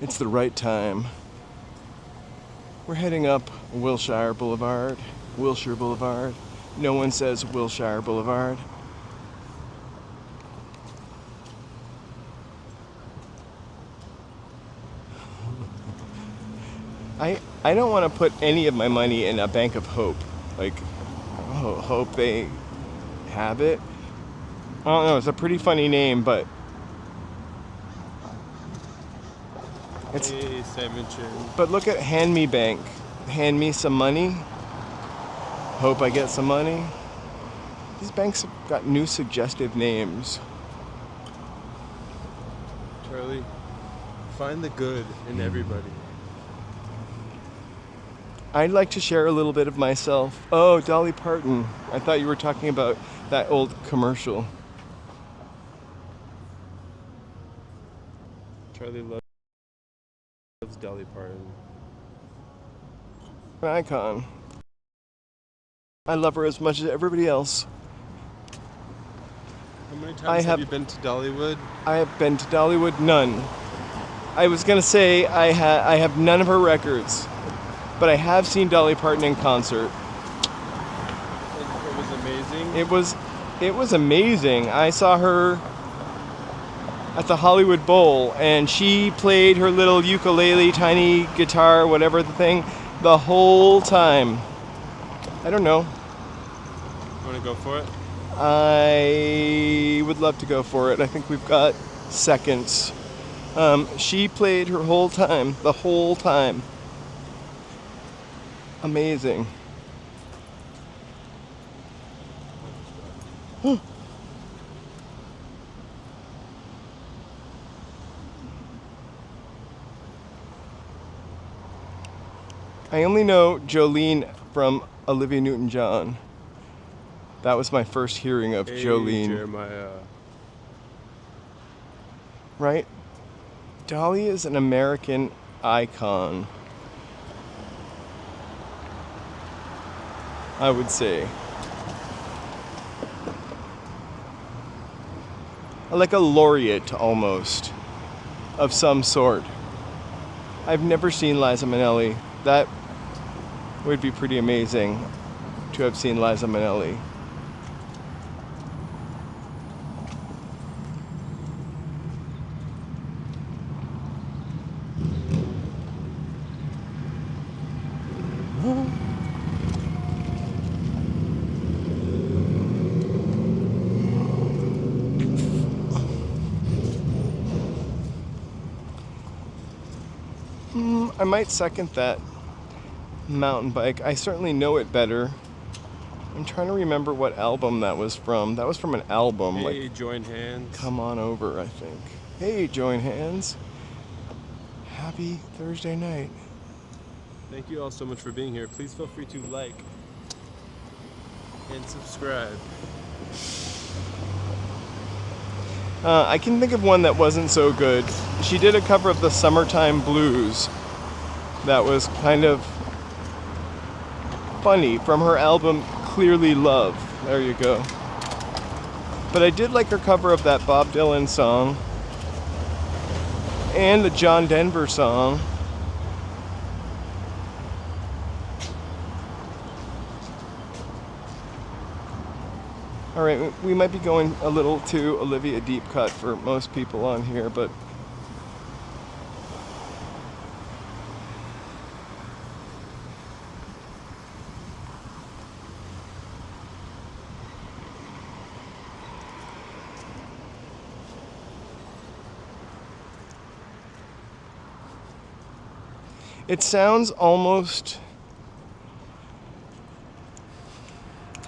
it's the right time. We're heading up Wilshire Boulevard. Wilshire Boulevard. No one says Wilshire Boulevard. I don't want to put any of my money in a bank of hope. Like, hope they have it. I don't know, it's a pretty funny name, but it's. Hey, Simon Chin. But look at Hand Me Bank. Hand me some money. Hope I get some money. These banks have got new suggestive names. Charlie, find the good in everybody. I'd like to share a little bit of myself. Oh, Dolly Parton. I thought you were talking about that old commercial. Charlie loves Dolly Parton. An icon. I love her as much as everybody else. How many times have you been to Dollywood? I have been to Dollywood, none. I was gonna say I have none of her records, but I have seen Dolly Parton in concert. It was amazing. It was amazing. I saw her at the Hollywood Bowl, and she played her little ukulele, tiny guitar, whatever the thing, the whole time. I don't know. You want to go for it? I would love to go for it. I think we've got seconds. She played her whole time, the whole time. Amazing. I only know Jolene from Olivia Newton-John. That was my first hearing of Jolene. Jeremiah. Right? Dolly is an American icon, I would say. Like a laureate, almost, of some sort. I've never seen Liza Minnelli. That would be pretty amazing to have seen Liza Minnelli. I might second that mountain bike. I certainly know it better. I'm trying to remember what album that was from. That was from an album. Hey, Join Hands. Come On Over, I think. Hey, Join Hands. Happy Thursday night. Thank you all so much for being here. Please feel free to like and subscribe. I can think of one that wasn't so good. She did a cover of the Summertime Blues that was kind of funny from her album Clearly Love. There you go. But I did like her cover of that Bob Dylan song and the John Denver song. All right, we might be going a little too Olivia deep cut for most people on here, but it sounds almost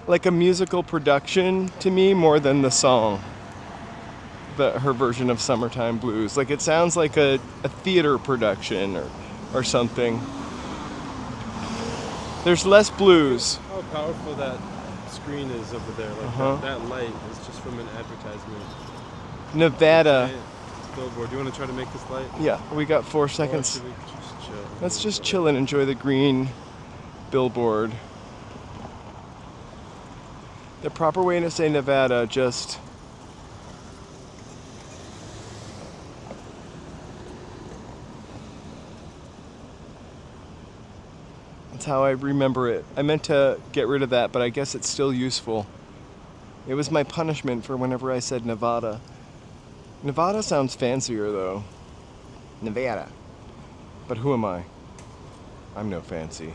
like a musical production to me more than the song, her version of Summertime Blues. Like it sounds like a theater production or something. There's less blues. How powerful that screen is over there. Like that light is just from an advertisement. Nevada. It's Billboard. Do you want to try to make this light? Yeah, we got 4 seconds. Or should we just chill? Let's just chill and enjoy the green billboard. The proper way to say Nevada, just that's how I remember it. I meant to get rid of that, but I guess it's still useful. It was my punishment for whenever I said Nevada. Nevada sounds fancier though. Nevada. But who am I? I'm no fancy.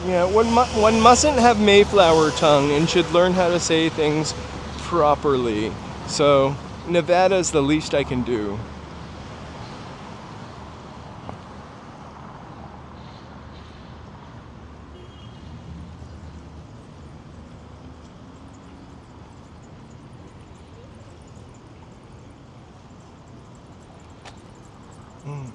Yeah, one mustn't have Mayflower tongue and should learn how to say things properly. So, Nevada's the least I can do. Mm.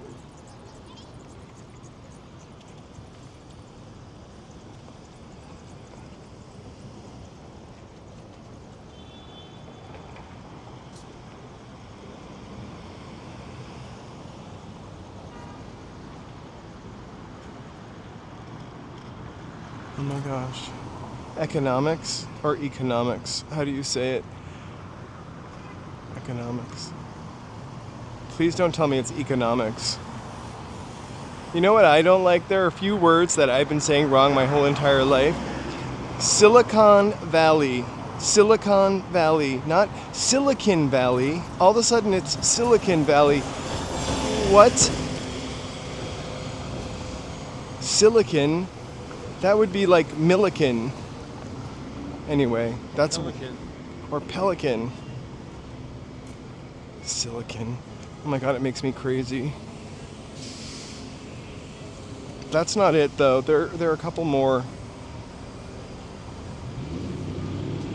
Oh my gosh. Economics or economics? How do you say it? Economics. Please don't tell me it's economics. You know what I don't like? There are a few words that I've been saying wrong my whole entire life. Silicon Valley. Silicon Valley, not Silicon Valley. All of a sudden it's Silicon Valley. What? Silicon? That would be like Milliken. Anyway, that's... Pelican. Or Pelican. Silicon. Oh my god, it makes me crazy. That's not it though. There are a couple more.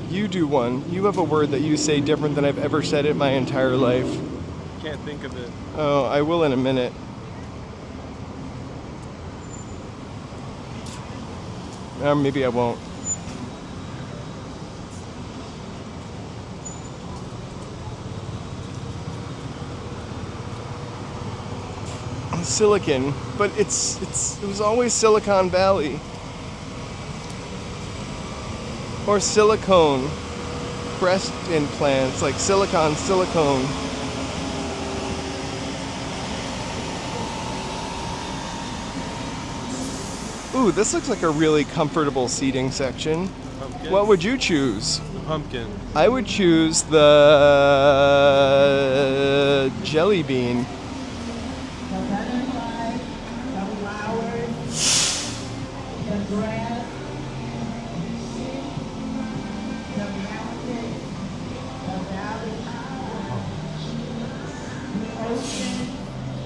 You do one. You have a word that you say different than I've ever said it my entire life. Can't think of it. Oh, I will in a minute. Maybe I won't. Silicon, but it was always Silicon Valley. Or silicone. Breast implants, like silicone. Ooh, this looks like a really comfortable seating section. Pumpkin? What would you choose? The pumpkin. I would choose the jelly bean. The butterfly, the flowers, the grass, the mountain, the valley, the ocean,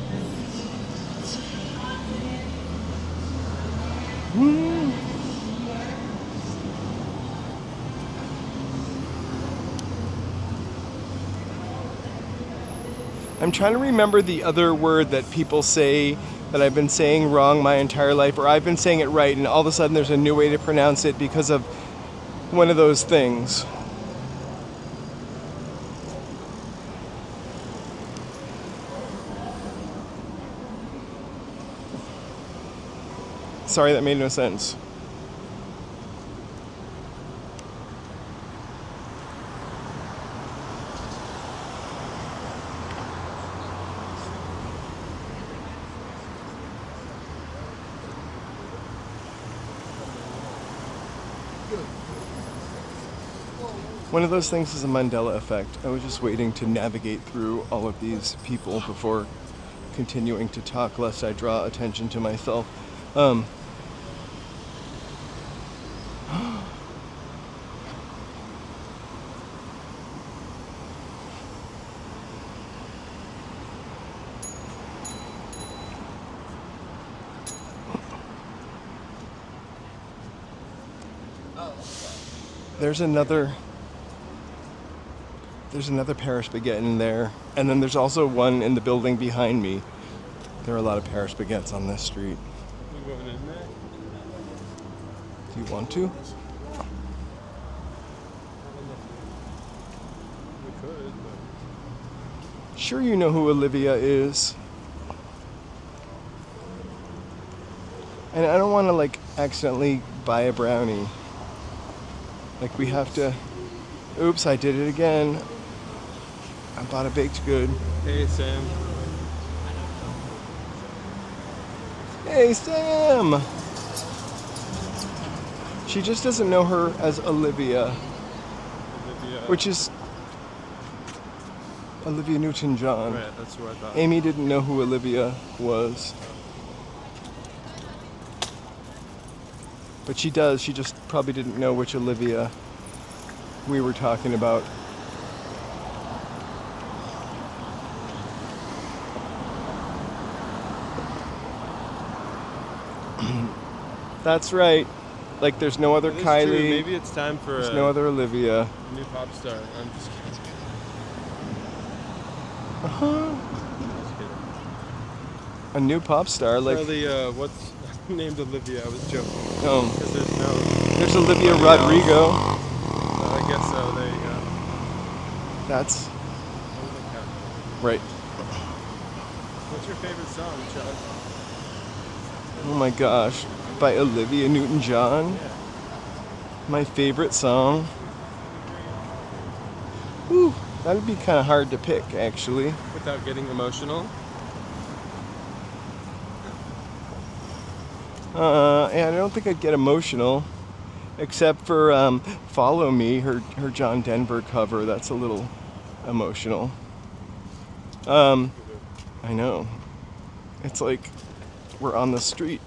the sea, the continent, I'm trying to remember the other word that people say that I've been saying wrong my entire life, or I've been saying it right, and all of a sudden there's a new way to pronounce it because of one of those things. Sorry, that made no sense. One of those things is a Mandela effect. I was just waiting to navigate through all of these people before continuing to talk, lest I draw attention to myself. There's another Paris baguette in there, and then there's also one in the building behind me. There are a lot of Paris baguettes on this street. We going in there? Do you want to? We could, but... Sure, you know who Olivia is. And I don't want to like accidentally buy a brownie. Like we have to... Oops, I did it again. I bought a baked good. Hey, Sam. Hey, Sam! She just doesn't know her as Olivia, Olivia. which is Olivia Newton-John. Right, that's what I thought. Amy didn't know who Olivia was. But she does, she just probably didn't know which Olivia we were talking about. That's right. Like there's no other That is Kylie. true. Maybe it's time for There's a no other Olivia. new pop star. I'm just kidding. Uh-huh. Just kidding. A new pop star, like Charlie, what's named Olivia? I was joking. oh, Because there's Olivia nobody Rodrigo. I guess so. There you go. That's right. What's your favorite song, Chuck? Oh my gosh, by Olivia Newton-John. My favorite song. Whew, that'd be kind of hard to pick, actually. Without getting emotional? And I don't think I'd get emotional, except for "Follow Me," her John Denver cover. That's a little emotional. I know. It's like we're on the street,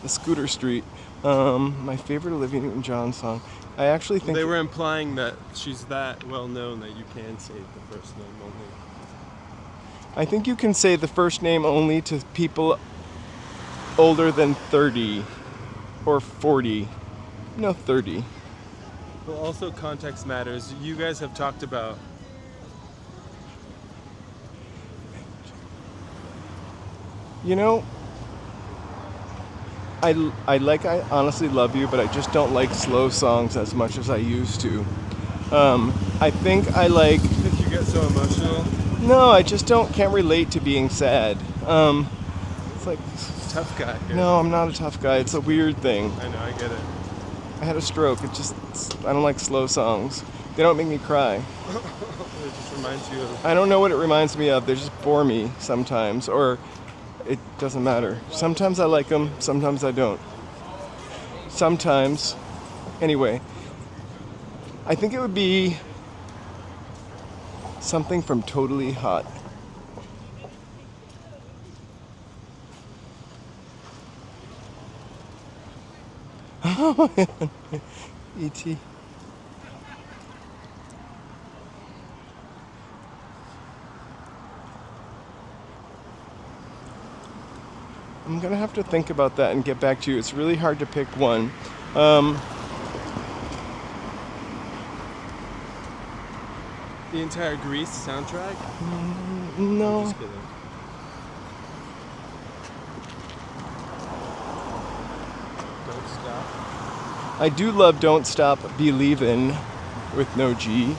the scooter street. My favorite Olivia Newton-John song. I actually think They were implying that she's that well known that you can say the first name only. I think you can say the first name only to people older than 30 or 40. No, 30. Well, also context matters. You guys have talked about You know, I honestly love you, but I just don't like slow songs as much as I used to. I think I like. if you get so emotional. No, I just can't relate to being sad. It's like, Tough guy here. no, I'm not a tough guy. It's a weird thing. I know, I get it. I had a stroke. I don't like slow songs. They don't make me cry. It just reminds you of. I don't know what it reminds me of. They just bore me sometimes, or it doesn't matter. Sometimes I like them, sometimes I don't. Sometimes. Anyway, I think it would be something from Totally Hot. E.T. I'm gonna have to think about that and get back to you. It's really hard to pick one. The entire Grease soundtrack? No. Just kidding. Don't Stop. I do love Don't Stop Believin' with no G,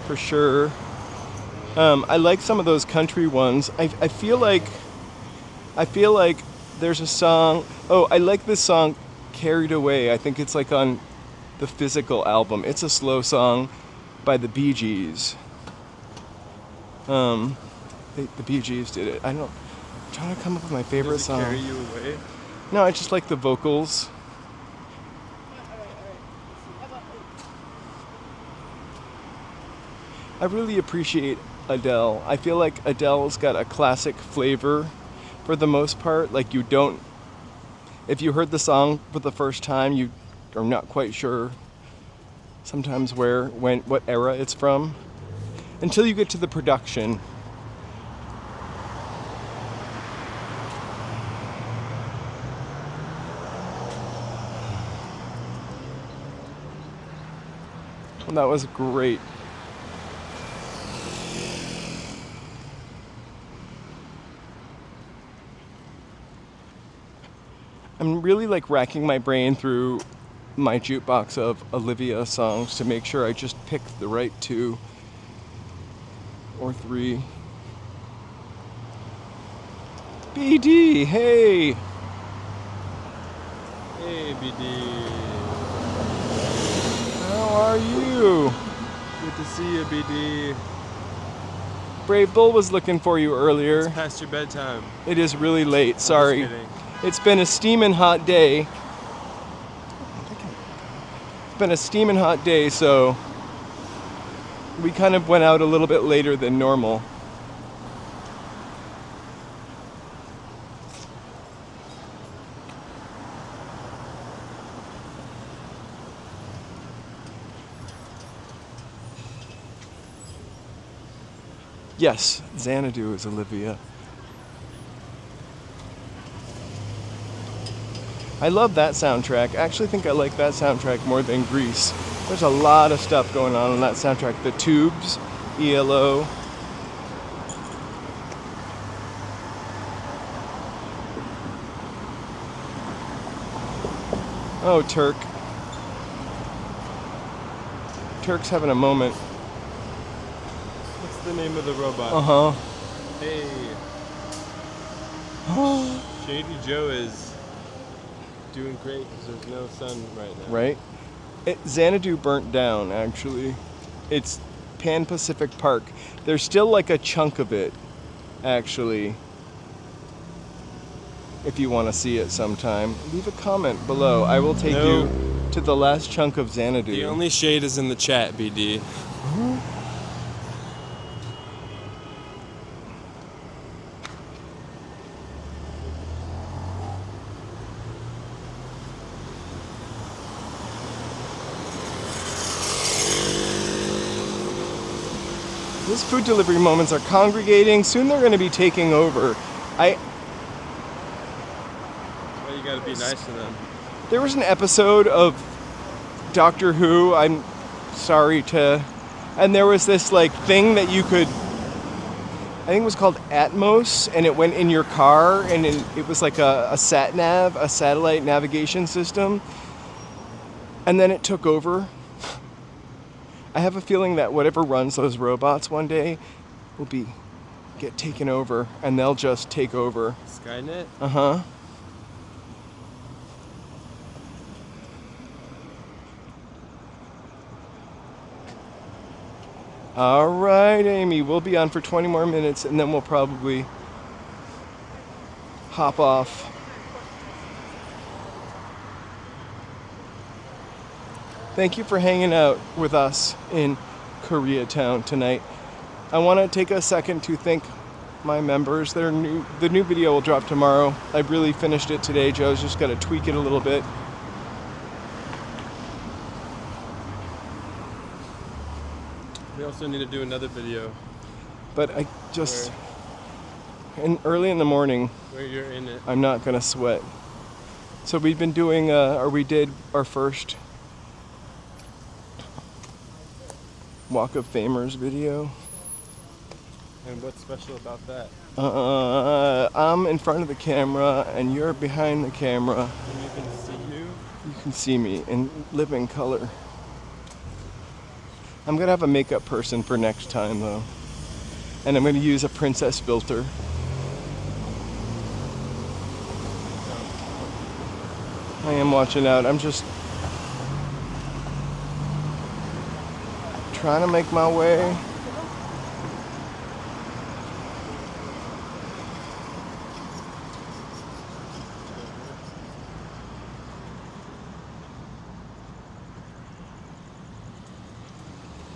for sure. I like some of those country ones. I feel like there's a song. Oh, I like this song, Carried Away. I think it's like on the Physical album. It's a slow song by the Bee Gees. The Bee Gees did it. I'm trying to come up with my favorite Does it song. carry you away? No, I just like the vocals. I really appreciate Adele. I feel like Adele's got a classic flavor for the most part. Like if you heard the song for the first time, you are not quite sure sometimes what era it's from until you get to the production. And that was great. I'm really racking my brain through my jukebox of Olivia songs to make sure I just pick the right 2 or 3. BD, hey! Hey, BD. How are you? Good to see you, BD. Brave Bull was looking for you earlier. It's past your bedtime. It is really late, sorry. Just kidding. It's been a steaming hot day. It's been a steaming hot day, so we kind of went out a little bit later than normal. Yes, Xanadu is Olivia. I love that soundtrack. I actually think I like that soundtrack more than Grease. There's a lot of stuff going on that soundtrack. The Tubes, ELO. Oh, Turk. Turk's having a moment. What's the name of the robot? Uh-huh. Hey. Shady Joe is doing great because there's no sun right now. Right? Xanadu burnt down, actually. It's Pan Pacific Park. There's still like a chunk of it, actually. If you want to see it sometime, leave a comment below. I will take you to the last chunk of Xanadu. The only shade is in the chat, BD. These food delivery moments are congregating. Soon they're going to be taking over. Well, you gotta be nice to them. There was an episode of Doctor Who, and there was this like thing that you could, I think it was called Atmos, and it went in your car, and it was like a sat nav, a satellite navigation system, and then it took over. I have a feeling that whatever runs those robots one day will get taken over, and they'll just take over. Skynet? Uh-huh. All right, Amy, we'll be on for 20 more minutes, and then we'll probably hop off. Thank you for hanging out with us in Koreatown tonight. I want to take a second to thank my members. The new video will drop tomorrow. I really finished it today. Joe's just got to tweak it a little bit. We also need to do another video. But I just, early in the morning, where you're in it. I'm not going to sweat. So we've been doing, we did our first Walk of Famers video. And what's special about that? I'm in front of the camera and you're behind the camera. And you can see you? You can see me in living color. I'm gonna have a makeup person for next time though. And I'm gonna use a princess filter. I am watching out. I'm just trying to make my way.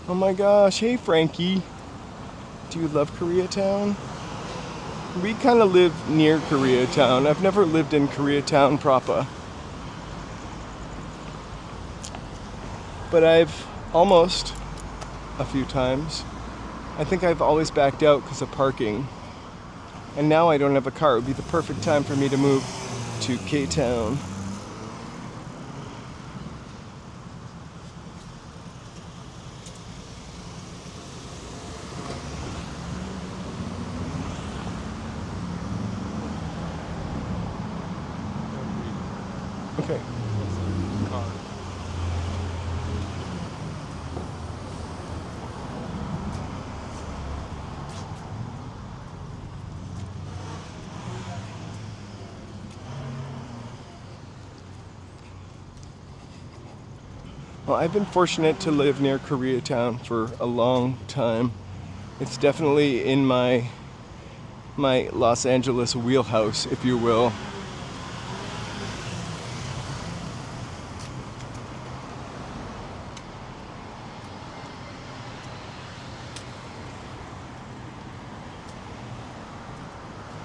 Oh my gosh, hey Frankie. Do you love Koreatown? We kind of live near Koreatown. I've never lived in Koreatown proper. But I've almost a few times. I think I've always backed out because of parking. And now I don't have a car. It would be the perfect time for me to move to K-Town. Okay. Well, I've been fortunate to live near Koreatown for a long time. It's definitely in my Los Angeles wheelhouse, if you will.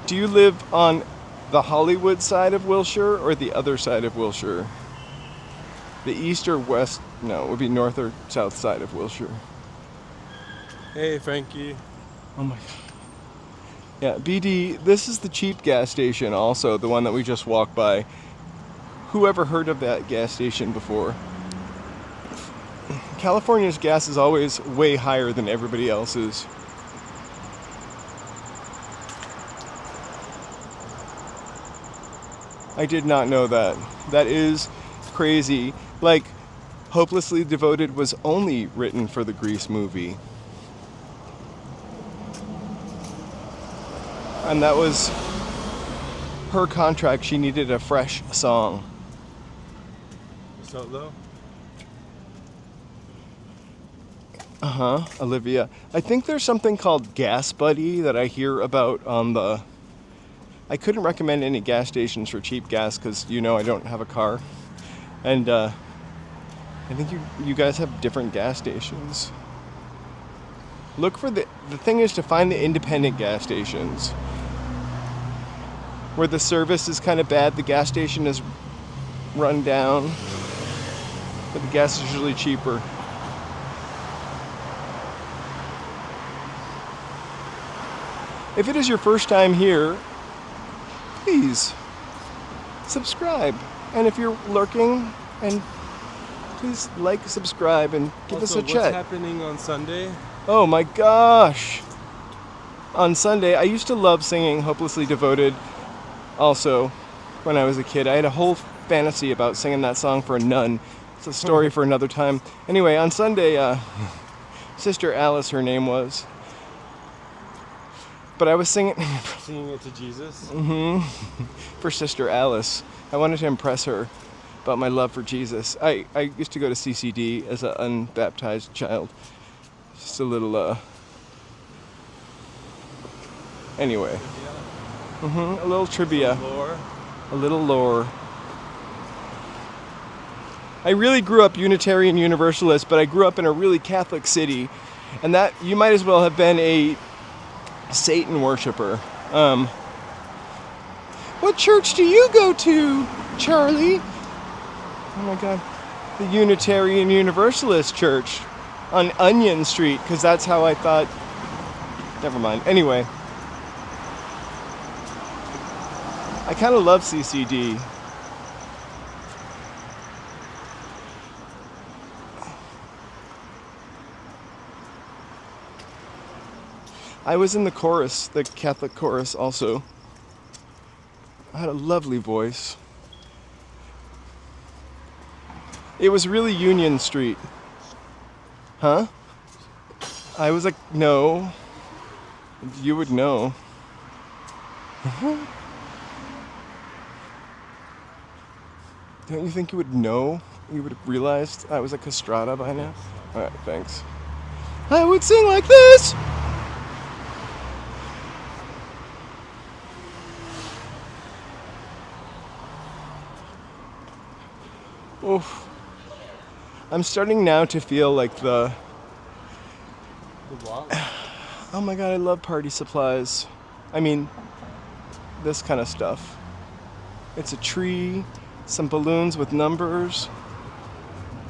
Do you live on the Hollywood side of Wilshire or the other side of Wilshire? The east or west? No, it would be north or south side of Wilshire. Hey, Frankie. Oh my god. Yeah, BD, this is the cheap gas station also, the one that we just walked by. Who ever heard of that gas station before? California's gas is always way higher than everybody else's. I did not know that. That is crazy. Like, Hopelessly Devoted was only written for the Grease movie. And that was her contract. She needed a fresh song. Solo? Olivia. I think there's something called Gas Buddy that I hear about on the... I couldn't recommend any gas stations for cheap gas because, you know, I don't have a car. And I think you guys have different gas stations. Look for the thing is to find the independent gas stations. Where the service is kind of bad, the gas station is run down, but the gas is usually cheaper. If it is your first time here, please subscribe. And if you're lurking, and please like, subscribe, and give us a chat. What's happening on Sunday? Oh my gosh! On Sunday, I used to love singing Hopelessly Devoted. Also, when I was a kid, I had a whole fantasy about singing that song for a nun. It's a story for another time. Anyway, on Sunday, Sister Alice, her name was. But I was singing... Singing it to Jesus? For Sister Alice. I wanted to impress her about my love for Jesus. I used to go to CCD as an unbaptized child. Just a little, Anyway. A little trivia. Lore. A little lore. I really grew up Unitarian Universalist, but I grew up in a really Catholic city. And that, you might as well have been a Satan worshiper. What church do you go to, Charlie? Oh my God. The Unitarian Universalist Church on Onion Street, because that's how I thought. Never mind. Anyway. I kind of love CCD. I was in the chorus, the Catholic chorus also. I had a lovely voice. It was really Union Street. Huh? I was like, no. You would know. Don't you think you would know? You would have realized I was a castrata by now? Alright, thanks. I would sing like this! Oof. I'm starting now to feel like the... What? Oh my God, I love party supplies. I mean, this kind of stuff. It's a tree, some balloons with numbers.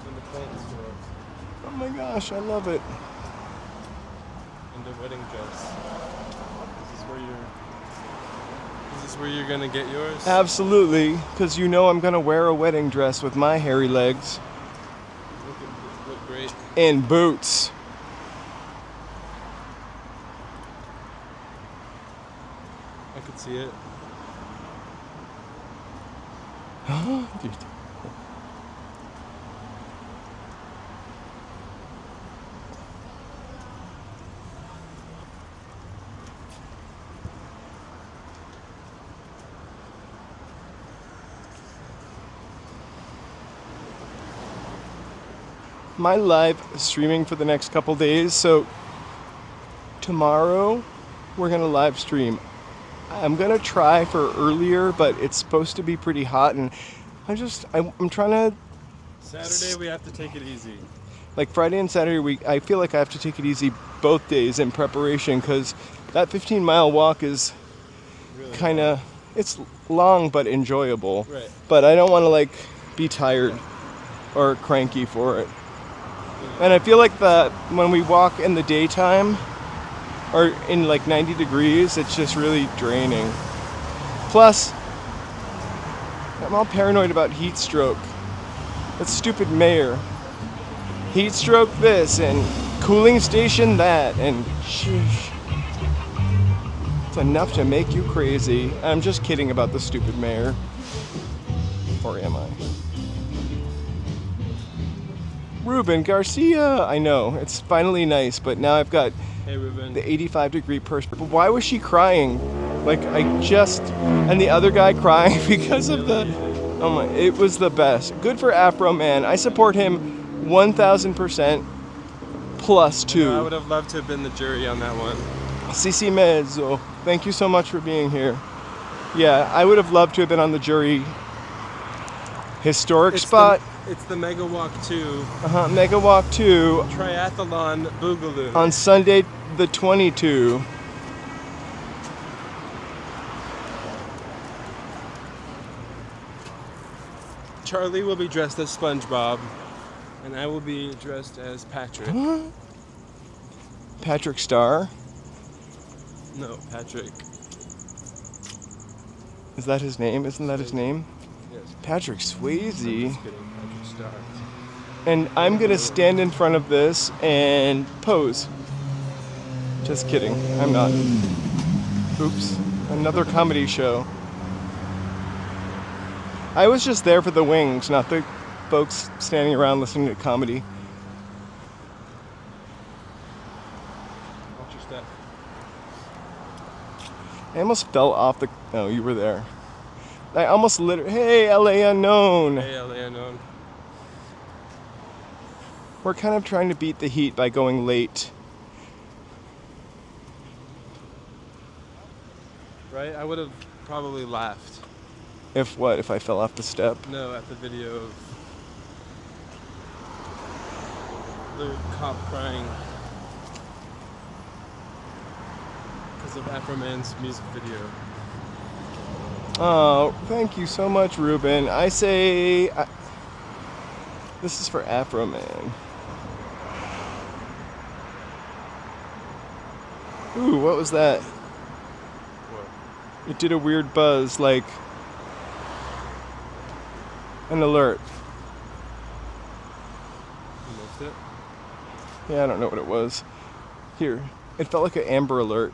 In the plant store. Oh my gosh, I love it. And the wedding dress. Is this where you're gonna get yours? Absolutely, because you know I'm gonna wear a wedding dress with my hairy legs. Look great. And boots. I could see it. Dude. My live streaming for the next couple days, so tomorrow we're gonna live stream. I'm gonna try for earlier, but it's supposed to be pretty hot, and I'm trying to... Saturday we have to take it easy. Like Friday and Saturday, I feel like I have to take it easy both days in preparation, because that 15-mile walk is Really kind of... It's long but enjoyable. Right. But I don't want to like be tired or cranky for it. And I feel like when we walk in the daytime or in like 90 degrees, it's just really draining. Plus, I'm all paranoid about heat stroke. That stupid mayor. Heat stroke this and cooling station that and sheesh. It's enough to make you crazy. I'm just kidding about the stupid mayor. Or am I? Ruben Garcia. I know, it's finally nice, but now I've got Hey, Ruben. the 85-degree perspective. Why was she crying? And the other guy crying because of oh my, it was the best. Good for Afro Man. I support him 1,000% plus 2. I would have loved to have been the jury on that one. Sisi Mezzo, thank you so much for being here. Yeah, I would have loved to have been on the jury. Historic spot. It's the Mega Walk 2. Mega Walk 2. Triathlon Boogaloo. On Sunday the 22. Charlie will be dressed as SpongeBob, and I will be dressed as Patrick. Patrick Star. No, Patrick. Is that his name? Isn't that his name? Yes. Patrick Swayze. I'm just kidding, Patrick Star. And I'm gonna stand in front of this and pose. Just kidding, I'm not. Oops, another comedy show. I was just there for the wings, not the folks standing around listening to comedy. Watch your step. I almost fell off the. No, you were there. I almost literally. Hey, LA Unknown. Hey, LA Unknown. We're kind of trying to beat the heat by going late. Right? I would have probably laughed. If what? If I fell off the step? No, at the video of the cop crying because of Afro Man's music video. Oh, thank you so much, Ruben. I say. This is for Afro Man. Ooh, what was that? What? It did a weird buzz, like an alert. You missed it? Yeah, I don't know what it was. Here, it felt like an Amber Alert.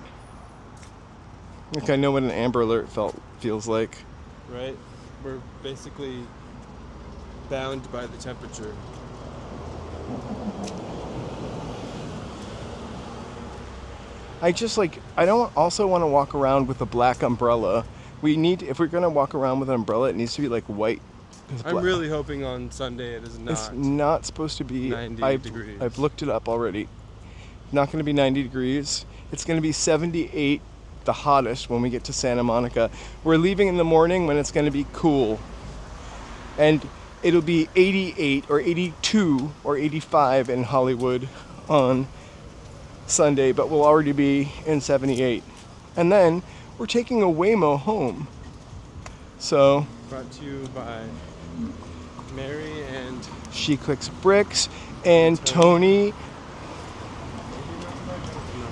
Like I know what an Amber Alert feels like. Right? We're basically bound by the temperature. I don't also want to walk around with a black umbrella. If we're gonna walk around with an umbrella, it needs to be like white. I'm really hoping on Sunday it is not. It's not supposed to be 90 degrees. I've looked it up already. Not going to be 90 degrees. It's going to be 78, the hottest, when we get to Santa Monica. We're leaving in the morning when it's going to be cool. And it'll be 88 or 82 or 85 in Hollywood on Sunday, but we'll already be in 78. And then we're taking a Waymo home. So Brought to you by Mary and She Clicks Bricks and Tony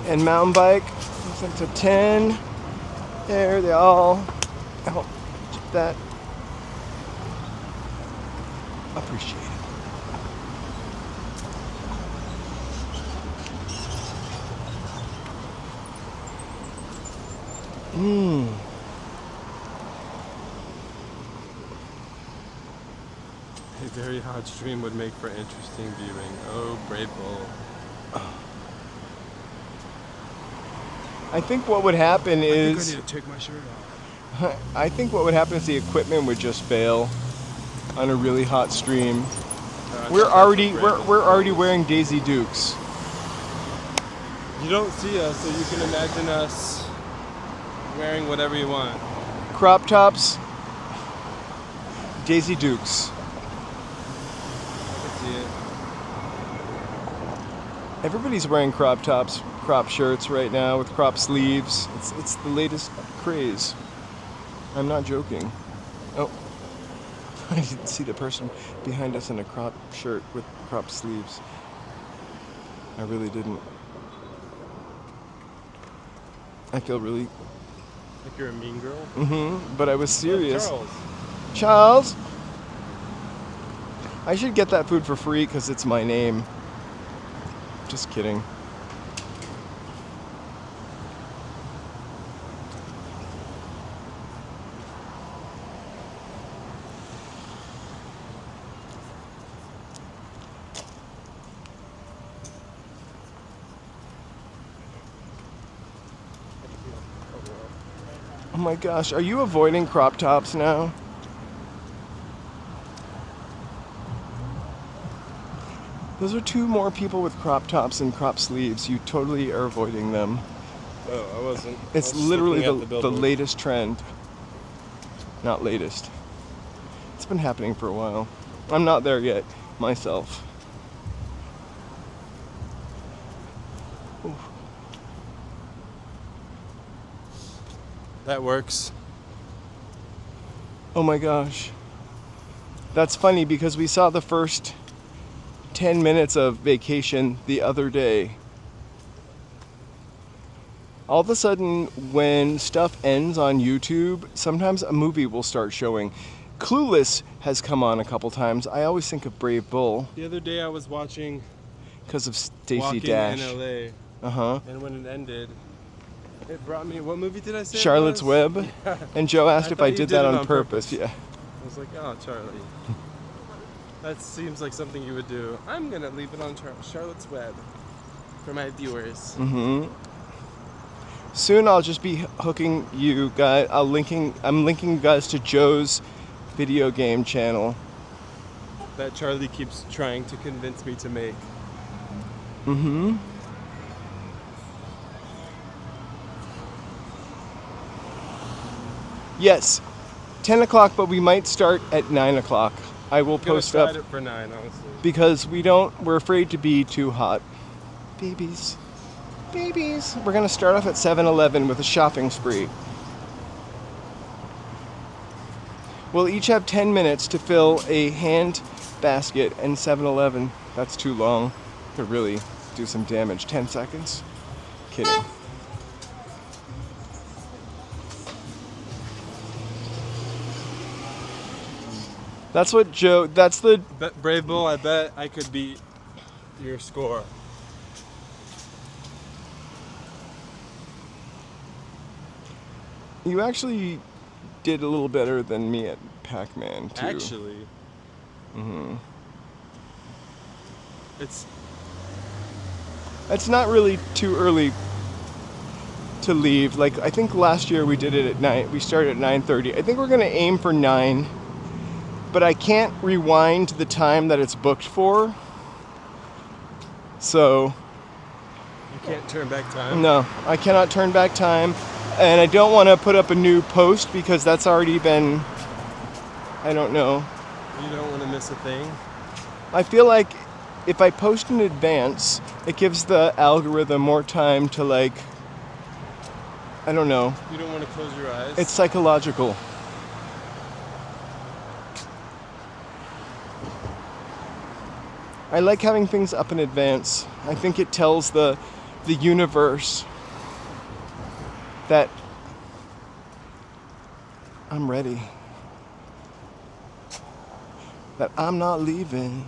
and Mountain Bike. It's a 10. There, they all help that. Appreciate it. a very hot stream would make for interesting viewing. Oh, brave bull. I think what would happen is I think I need to take my shirt off. I think what would happen is the equipment would just fail on a really hot stream. We're already wearing Daisy Dukes. You don't see us, so you can imagine us wearing whatever you want. Crop tops, Daisy Dukes. I can see it. Everybody's wearing crop tops, crop shirts right now with crop sleeves. It's the latest craze. I'm not joking. Oh, I didn't see the person behind us in a crop shirt with crop sleeves. I really didn't. I feel really... Like you're a mean girl? Mm-hmm, but I was serious. Charles. Charles! I should get that food for free because it's my name. Just kidding. Oh my gosh, are you avoiding crop tops now? Those are two more people with crop tops and crop sleeves. You totally are avoiding them. Oh, I wasn't. It's I was literally looking at the latest trend. Not latest. It's been happening for a while. I'm not there yet, myself. Ooh. That works. Oh my gosh. That's funny because we saw the first 10 minutes of Vacation the other day. All of a sudden, when stuff ends on YouTube, sometimes a movie will start showing. Clueless has come on a couple times. I always think of Brave Bull The other day I was watching because of Stacey Walking Dash. in LA, Uh-huh. and when it ended, it brought me. What movie did I say? it Charlotte's was? Web. Yeah. And Joe asked if thought I you did did that it on on purpose. purpose. Yeah. I was like, oh, Charlie. That seems like something you would do. I'm gonna leave it on Charlotte's Web for my viewers. Mm-hmm. Soon I'll just be hooking you guys. I'm linking you guys to Joe's video game channel. That Charlie keeps trying to convince me to make. Mm-hmm. Yes, 10 o'clock, but we might start at 9 o'clock. I will I'm gonna post try up it for 9, honestly. because we're afraid to be too hot. Babies. Babies. We're gonna start off at 7-Eleven with a shopping spree. We'll each have 10 minutes to fill a hand basket and 7-Eleven. That's too long to really do some damage. 10 seconds? Kidding. That's what Joe, that's the, Brave Bull, I bet I could beat your score. you actually did a little better than me at Pac-Man too. Actually. Mm-hmm. It's not really too early to leave. Like, I think last year we did it at 9. We started at 9:30. I think we're gonna aim for 9, but I can't rewind the time that it's booked for. So you can't turn back time. no, I cannot turn back time, and I don't want to put up a new post because that's already been. I don't know. You don't want to miss a thing. I feel like if I post in advance, it gives the algorithm more time to, like, I don't know. You don't want to close your eyes. It's psychological. I like having things up in advance. I think it tells the universe that I'm ready. That I'm not leaving.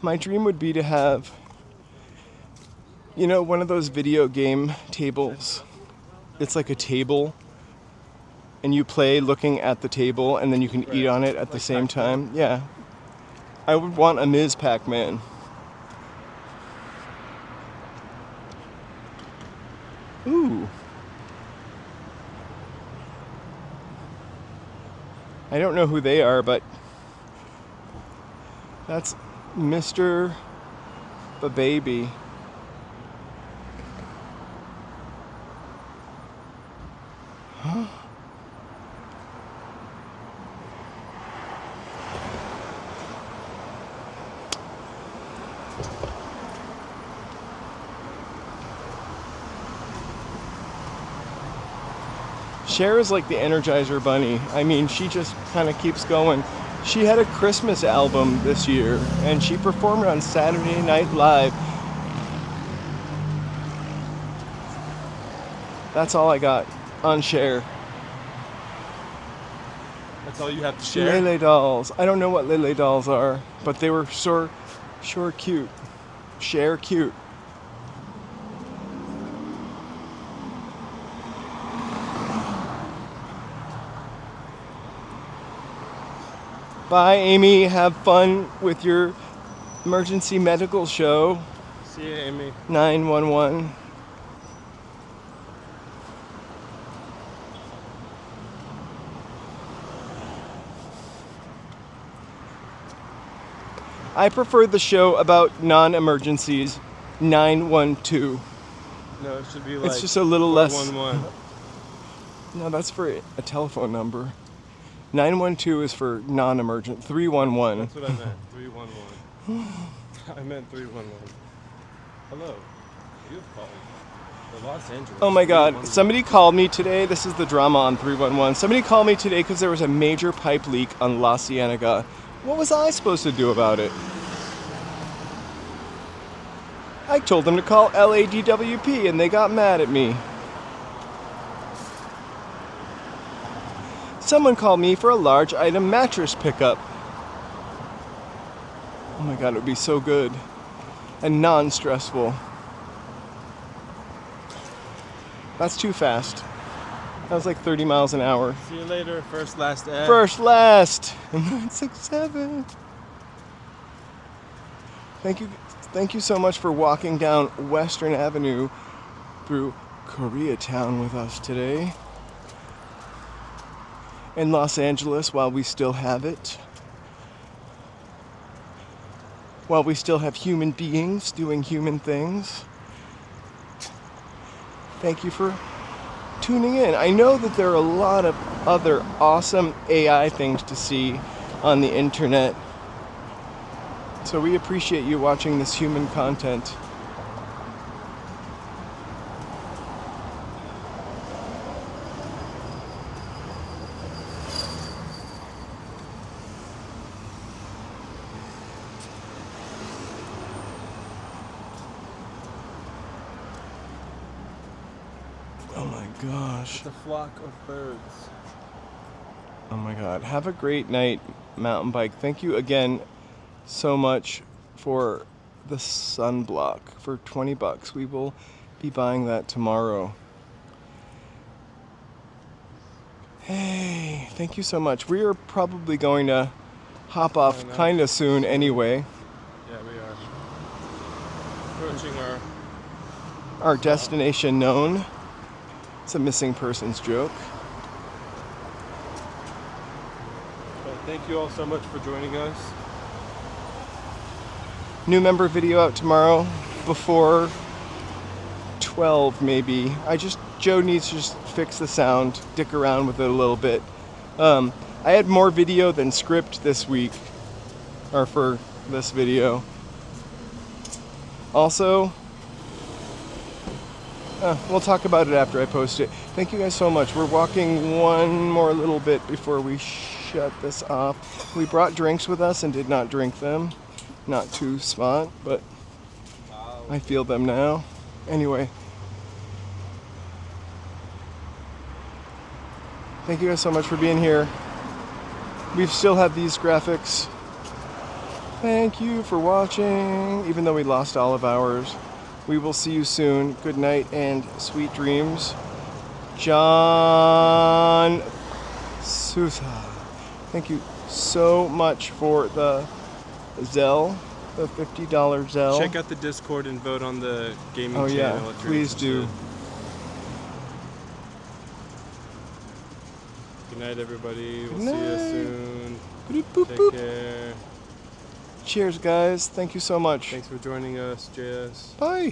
My dream would be to have, one of those video game tables. It's like a table, and you play looking at the table, and then you can eat on it at the same time. Yeah. I would want a Ms. Pac-Man. Ooh. I don't know who they are, but that's Mr. Baby. Huh? Cher is like the Energizer Bunny. I mean, she just kind of keeps going. She had a Christmas album this year, and she performed it on Saturday Night Live. That's all I got on Cher. That's all you have to share? Lele dolls. I don't know what Lele dolls are, but they were sure cute. Cher cute. Bye, Amy. Have fun with your emergency medical show. See you, Amy. 911. I prefer the show about non-emergencies. 912. No, it should be like. It's just a little less. 411. No, that's for a telephone number. 912 is for non-emergent. 311. That's what I meant. 311. I meant 311. Hello. You've called the Los Angeles. Oh my God! Somebody called me today. This is the drama on 311. Somebody called me today because there was a major pipe leak on La Cienega. What was I supposed to do about it? I told them to call LADWP and they got mad at me. Someone called me for a large item mattress pickup. Oh my God, it would be so good and non-stressful. That's too fast. That was like 30 miles an hour. See you later. First, last ad. First, last. 967. Thank you so much for walking down Western Avenue through Koreatown with us today. In Los Angeles while we still have it. While we still have human beings doing human things. Thank you for tuning in. I know that there are a lot of other awesome AI things to see on the internet. So we appreciate you watching this human content. Oh my gosh. The flock of birds. Oh my God. Have a great night, mountain bike. Thank you again so much for the sunblock for $20. We will be buying that tomorrow. Hey, thank you so much. We are probably going to hop off kind of soon anyway. Yeah, we are. Approaching Our destination known. It's a missing persons joke. But thank you all so much for joining us. New member video out tomorrow before 12 maybe. Joe needs to just fix the sound, dick around with it a little bit. I had more video than script this week, or for this video. Also, we'll talk about it after I post it. Thank you guys so much. We're walking one more little bit before we shut this off. We brought drinks with us and did not drink them. Not too smart, but I feel them now. Anyway. Thank you guys so much for being here. We still have these graphics. Thank you for watching, even though we lost all of ours. We will see you soon. Good night and sweet dreams. John Sousa. Thank you so much for the Zelle, the $50 Zelle. Check out the Discord and vote on the gaming channel. Yeah, please do. Good night, everybody. We'll Good night. see you soon. Boop, boop, Take boop. care. Cheers, guys. Thank you so much. Thanks for joining us, JS. Bye.